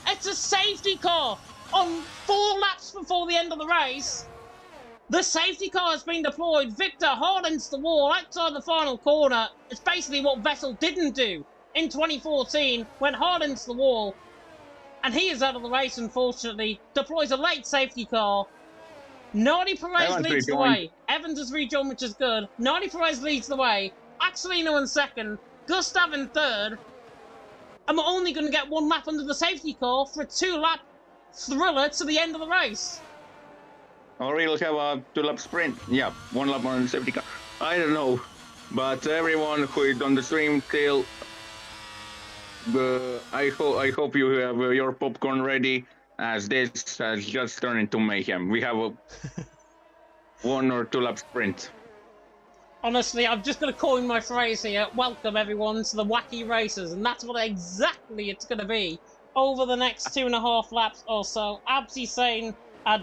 It's a safety car. On 4 laps before the end of the race, the safety car has been deployed. Victor hardens the wall outside the final corner. It's basically what Vettel didn't do in 2014, went hard into the wall, and he is out of the race, unfortunately. Deploys a late safety car. Nardi Perez leads the way. Evans has rejoined, which is good. Nardi Perez leads the way. Axelino in second. Gustav in third. And we're only going to get 1 lap under the safety car for a 2-lap thriller to the end of the race. Or we'll have a 2-lap sprint. Yeah, 1 lap on the safety car. I don't know. But everyone who is on the stream still, I hope you have your popcorn ready, as this has just turned into mayhem. We have a 1 or 2 lap sprint. Honestly, I'm just going to coin my phrase here. Welcome everyone to the wacky races, and that's what exactly it's going to be over the next 2.5 laps or so. Absy saying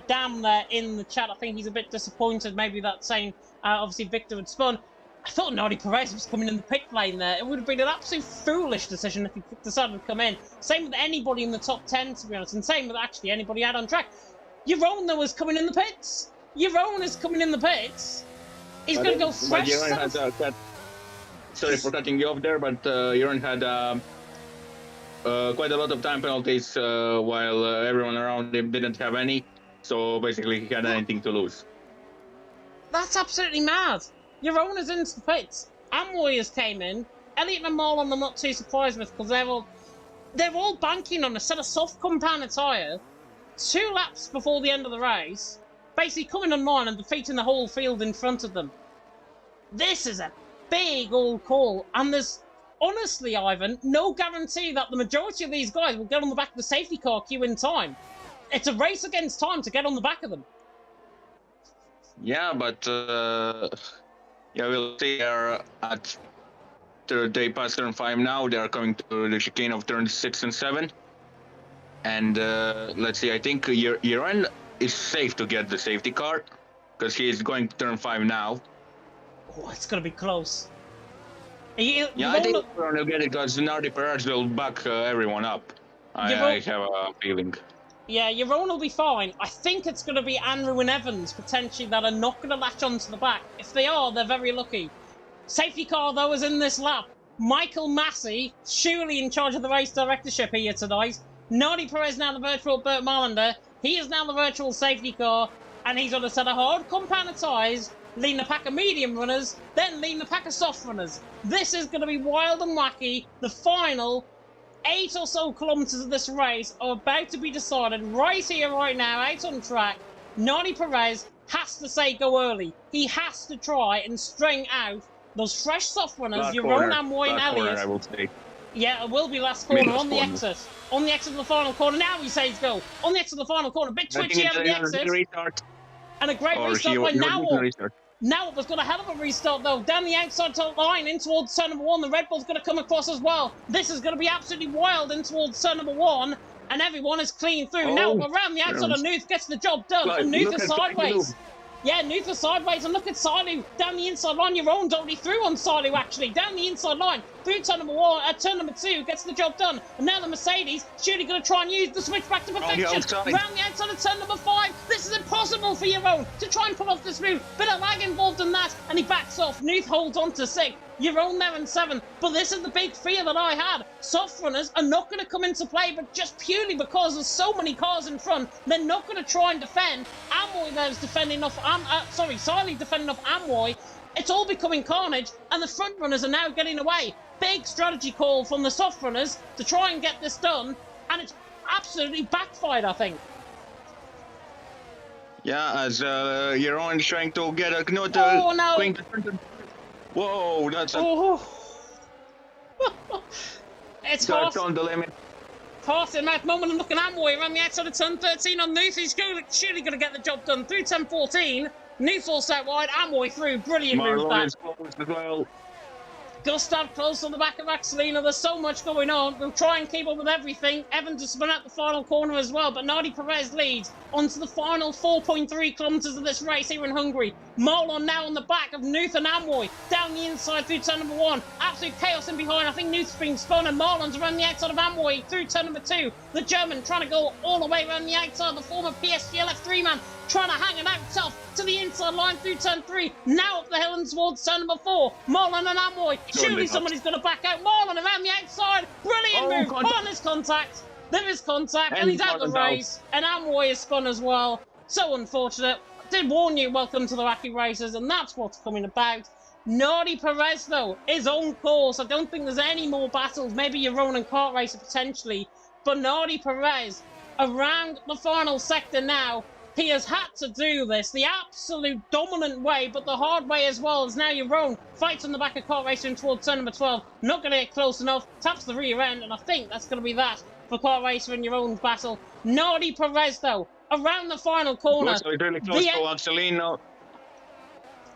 damn there in the chat. I think he's a bit disappointed. Maybe that's saying obviously Victor had spun. I thought Nardi Perez was coming in the pit lane there. It would have been an absolute foolish decision if he decided to come in. Same with anybody in the top 10, to be honest, and same with actually anybody out on track. Jeroen, though, is coming in the pits. Jeroen is coming in the pits. He's going to go fresh. Sorry for cutting you off there, but Jeroen had quite a lot of time penalties while everyone around him didn't have any. So basically, he had anything to lose. That's absolutely mad. Jeroen is into the pits. Amroy has came in. Elliott and Marlon I'm not too surprised with, because they're all banking on a set of soft compound tyre 2 laps before the end of the race, basically coming online and defeating the whole field in front of them. This is a big old call, and there's honestly, Ivan, no guarantee that the majority of these guys will get on the back of the safety car queue in time. It's a race against time to get on the back of them. Yeah, but yeah, we'll see. They're they pass turn 5 now. They are coming to the chicane of turn 6 and 7. And let's see, I think Jeroen is safe to get the safety car, because he is going to turn 5 now. Oh, it's going to be close. Yeah, I think Jeroen will get it, because Nardi Perez will back everyone up. I have a feeling. Yeah, Jeroen will be fine. I think it's going to be Andrew and Evans, potentially, that are not going to latch onto the back. If they are, they're very lucky. Safety car, though, is in this lap. Michael Massey, surely in charge of the race directorship here tonight. Nardi Perez now the virtual Bert Marlander. He is now the virtual safety car, and he's on a set of hard compound tyres, leading a pack of medium runners, then leading a pack of soft runners. This is going to be wild and wacky. The final 8 or so kilometres of this race are about to be decided right here, right now, out on track. Nardi Perez has to say go early. He has to try and string out those fresh soft runners, Jeroen, Amroy and Elliott. I will say. Yeah, it will be last corner on the exit. On the exit of the final corner. Now he says go. On the exit of the final corner. Bit twitchy out of the exit. And a great restart by Now. Now was got a hell of a restart though. Down the outside line in towards turn number 1. The Red Bull's going to come across as well. This is going to be absolutely wild in towards turn number 1. And everyone is clean through. Now around the outside of Nuth gets the job done. And Nuth is sideways. Yeah, Nuth is sideways. And look at Silu down the inside line. Jeroen's already through on Silu actually. Down the inside line. Through turn number 1. Turn number 2 gets the job done. And now the Mercedes surely going to try and use the switch back to perfection. Round the outside of turn number 5. This is impossible for Jeroen to try and pull off this move. Bit of lag involved in that. And he backs off. Nuth holds on to 6. Jeroen there in 7. But this is the big fear that I had. Soft runners are not going to come into play, but just purely because there's so many cars in front, they're not going to try and defend. Amroy there's defending off, Siley defending off Amroy. It's all becoming carnage, and the front runners are now getting away. Big strategy call from the soft runners to try and get this done, and it's absolutely backfired, I think. Yeah, as Jeroen is trying to get a note. Oh, no. Whoa, that's it's hard. on the limit. Pass in mouth moment and looking Amroy around the outside of turn 13 on Nuth. He's surely going to get the job done through turn 14. Nuth falls out wide. Amroy through. Brilliant move that. Is close as well. Gustav close on the back of Axelino. There's so much going on. We'll try and keep up with everything. Evans has spun out the final corner as well, but Nardi Perez leads onto the final 4.3 kilometres of this race here in Hungary. Marlon now on the back of Nuth and Amwoy. Down the inside through turn number 1. Absolute chaos in behind. I think Nuth's been spun and Marlon's around the outside of Amwoy through turn number 2. The German trying to go all the way around the outside. The former PSG LF3 man trying to hang it out tough to the inside line through turn 3. Now up the hill and towards turn number 4. Marlon and Amwoy. Surely somebody's going to back out. Marlon around the outside. Brilliant move. On his contact. There is contact. And he's out the race. And Amwoy is spun as well. So unfortunate. I did warn you, welcome to the Wacky Races. And that's what's coming about. Nardi Perez, though, his own course. I don't think there's any more battles. Maybe your Ronan Kart racer potentially. But Nardi Perez around the final sector now. He has had to do this the absolute dominant way, but the hard way as well, as now Yaron fights on the back of Kart Racing towards turn number 12. Not going to get close enough, taps the rear end, and I think that's going to be that for Kart Racer in Yaron's battle. Nardi Perez, though, around the final corner. So it's really close to Axelino.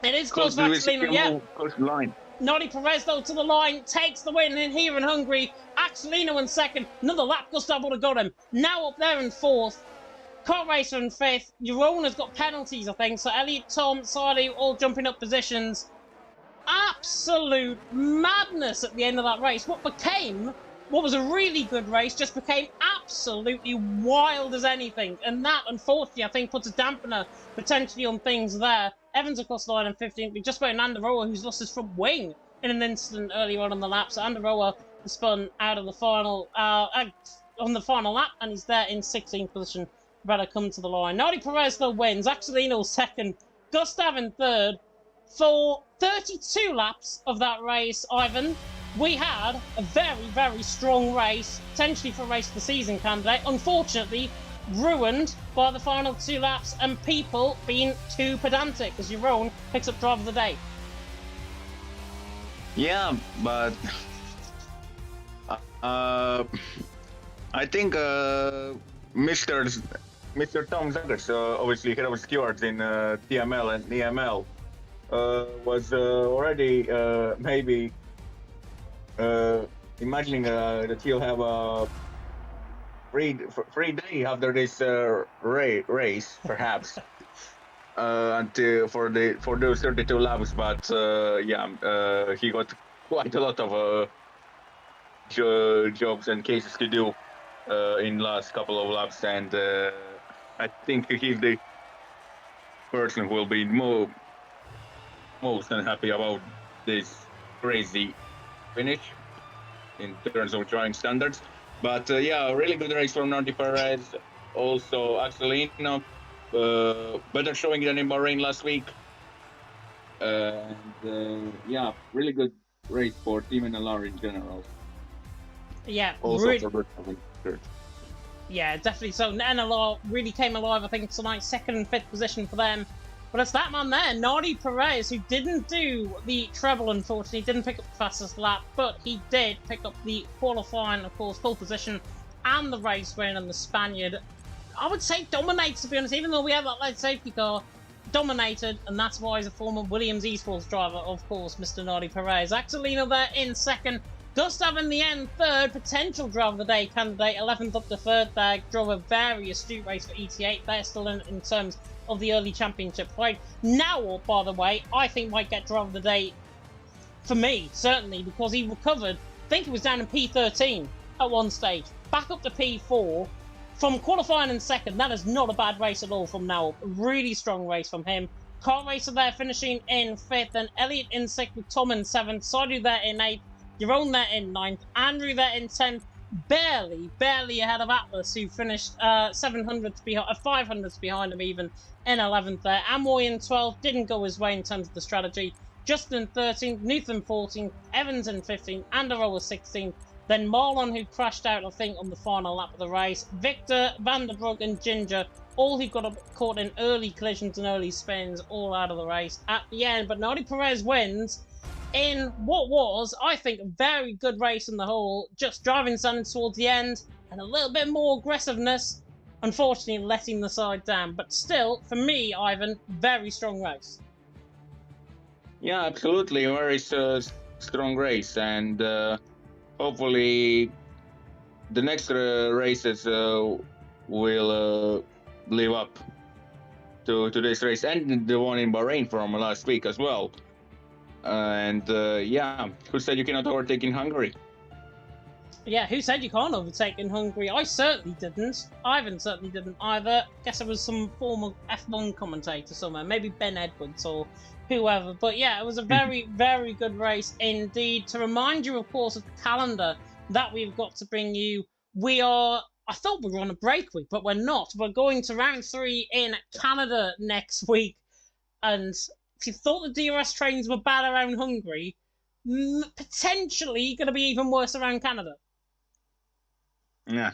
It is close to Axelino, yeah. Close to the line. Nardi Perez, though, to the line, takes the win in here in Hungary. Axelino in second. Another lap, Gustav would have got him. Now up there in fourth. Kart Racer in fifth. Yaron has got penalties, I think. So Elliot, Tom, Sadi all jumping up positions. Absolute madness at the end of that race. What was a really good race just became absolutely wild as anything. And that, unfortunately, I think puts a dampener potentially on things there. Evans across the line in 15th. We just went Anderoa, who's lost his front wing in an incident earlier on the lap. So Anderoa spun out of the final, on the final lap, and he's there in 16th position. Better come to the line. Nardi Perez though wins. Axelino second. Gustav in third. For 32 laps of that race, Ivan, we had a very, very strong race, potentially for race of the season candidate. Unfortunately, ruined by the final 2 laps and people being too pedantic as Yaron picks up driver of the day. Yeah, but I think Mr. Tom Zaggers, obviously head of stewards in TML and EML, was already maybe imagining that he'll have a free day after this race, perhaps, for those 32 laps. But he got quite a lot of jobs and cases to do in last couple of laps, and I think he's the person who will be most unhappy about this crazy finish in terms of driving standards. But really good race from Nardi Perez. Also Axelino, better showing than in Bahrain last week. Really good race for Team NLR in general. Yeah, also really. For Yeah, definitely. So NLR really came alive, I think, tonight. 2nd and 5th position for them. But it's that man there, Nardi Perez, who didn't do the treble, unfortunately. Didn't pick up the fastest lap, but he did pick up the qualifying, of course, pole position and the race win. And the Spaniard, I would say, dominates, to be honest. Even though we have that late safety car, dominated. And that's why he's a former Williams Esports driver, of course, Mr. Nardi Perez. Axelino there in second. Gustav in the end, third, potential driver of the day candidate, 11th up to third there, drove a very astute race for ET8. They're still in terms of the early championship fight. Now, by the way, I think might get driver of the day for me, certainly, because he recovered. I think he was down in P13 at one stage, back up to P4 from qualifying in second. That is not a bad race at all from now. A really strong race from him. Kart Racer there finishing in 5th, and Elliot in 6th with Tom in 7th, Sadu there in 8th. Yaron there in 9th, Andrew there in 10th, barely ahead of Atlas, who finished 500ths behind him even in 11th there. Amoy in 12th, didn't go his way in terms of the strategy. Justin 13th, Newton 14th, Evans in 15th, Anderoa 16th. Then Marlon, who crashed out, I think, on the final lap of the race. Victor, Vanderbrug and Ginger, all who got caught in early collisions and early spins, all out of the race at the end. But Nardi Perez wins in what was, I think, a very good race in the whole, just driving standards towards the end, and a little bit more aggressiveness, unfortunately letting the side down. But still, for me, Ivan, very strong race. Yeah, absolutely. Very strong race, and hopefully the next races will live up to this race, and the one in Bahrain from last week as well. And yeah, who said you cannot overtake in Hungary? Yeah, who said you can't overtake in Hungary? I certainly didn't. Ivan certainly didn't either. Guess it was some former F1 commentator somewhere, maybe Ben Edwards or whoever. But yeah, it was a very, very good race indeed. To remind you, of course, of the calendar that we've got to bring you, I thought we were on a break week, but we're not. We're going to round 3 in Canada next week. And if you thought the DRS trains were bad around Hungary, potentially going to be even worse around Canada. Yeah,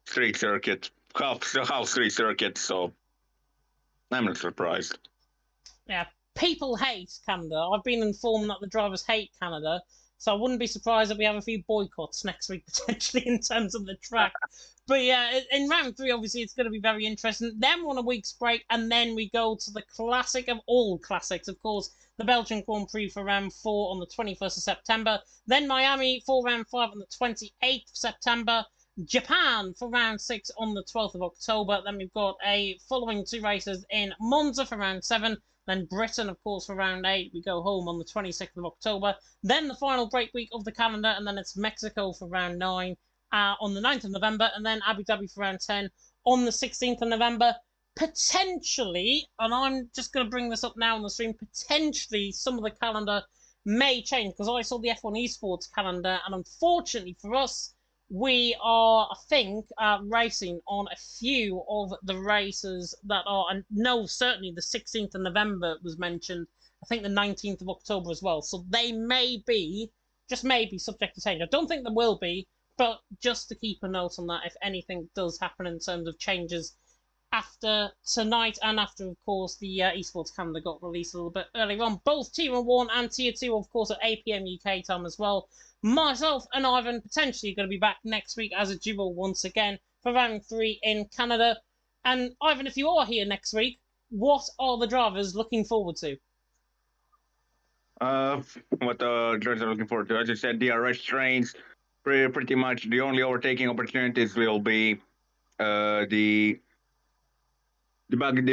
street circuit, half street circuit, so I'm not surprised. Yeah, people hate Canada. I've been informed that the drivers hate Canada, so I wouldn't be surprised if we have a few boycotts next week, potentially, in terms of the track. But yeah, in round 3, obviously, it's going to be very interesting. Then we're on a week's break, and then we go to the classic of all classics, of course, the Belgian Grand Prix for round 4 on the 21st of September. Then Miami for round 5 on the 28th of September. Japan for round 6 on the 12th of October. Then we've got a following 2 races in Monza for round 7. Then Britain, of course, for round 8. We go home on the 26th of October. Then the final break week of the calendar, and then it's Mexico for round 9 on the 9th of November, and then Abu Dhabi for round 10 on the 16th of November. Potentially, and I'm just going to bring this up now on the stream, potentially some of the calendar may change, because I saw the F1 Esports calendar, and unfortunately for us, we are, I think, racing on a few of the races that are, and no, certainly the 16th of November was mentioned. I think the 19th of October as well. So they may be, just maybe, subject to change. I don't think there will be, but just to keep a note on that if anything does happen in terms of changes after tonight, and after, of course, the esports calendar got released a little bit earlier on. Both Tier 1 and Tier 2, of course, at 8 PM UK time as well. Myself and Ivan potentially going to be back next week as a duo once again for round 3 in Canada. And Ivan, if you are here next week, what are the drivers looking forward to? What the drivers are looking forward to? As I said, DRS trains. Pretty much the only overtaking opportunities will be the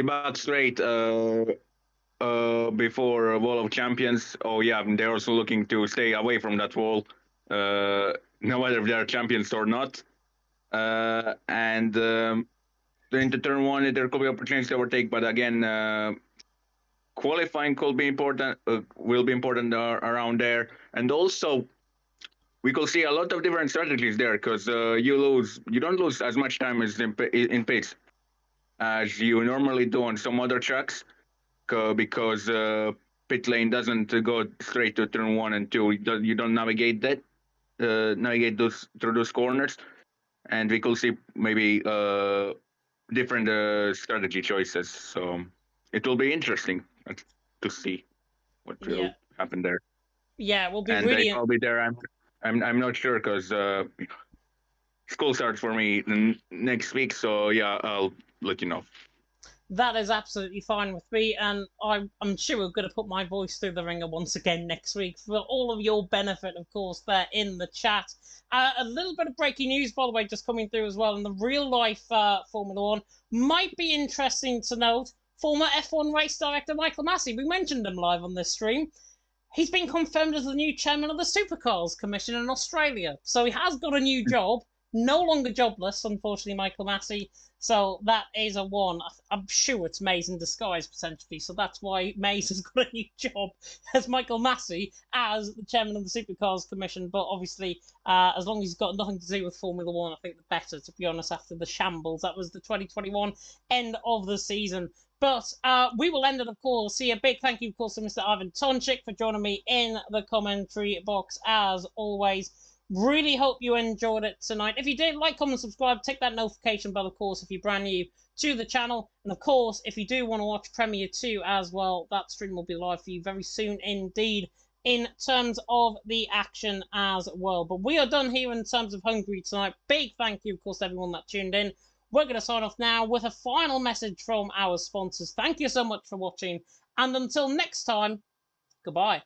back straight before Wall of Champions. Oh yeah, they're also looking to stay away from that wall, no matter if they're champions or not. And into turn 1, there could be opportunities to overtake, but again, qualifying could be important. Will be important around there, and also we could see a lot of different strategies there, because you don't lose as much time as in pits as you normally do on some other tracks, because pit lane doesn't go straight to turn 1 and 2. You don't navigate that, through those corners, and we could see maybe different strategy choices. So it will be interesting to see what will happen there. Yeah, we'll be and really. I'll be there. I'm not sure, because school starts for me next week. So yeah, I'll let you know. That is absolutely fine with me, and I'm sure we're going to put my voice through the ringer once again next week for all of your benefit, of course, there in the chat. A little bit of breaking news, by the way, just coming through as well, in the real-life Formula 1. Might be interesting to note, former F1 race director Michael Massey, we mentioned him live on this stream. He's been confirmed as the new chairman of the Supercars Commission in Australia. So he has got a new job, no longer jobless, unfortunately, Michael Massey. So that is a one. I'm sure it's Mays in disguise, potentially. So that's why Mays has got a new job as Michael Massey as the chairman of the Supercars Commission. But obviously, as long as he's got nothing to do with Formula 1, I think the better, to be honest, after the shambles. That was the 2021 end of the season. But we will end it, of course. See, a big thank you, of course, to Mr. Ivan Tonchik for joining me in the commentary box, as always. Really hope you enjoyed it tonight. If you did, like, comment, subscribe, tick that notification bell, of course, if you're brand new to the channel. And, of course, if you do want to watch Premiere 2 as well, that stream will be live for you very soon indeed, in terms of the action as well. But we are done here in terms of Hungary tonight. Big thank you, of course, to everyone that tuned in. We're going to sign off now with a final message from our sponsors. Thank you so much for watching, and until next time, goodbye.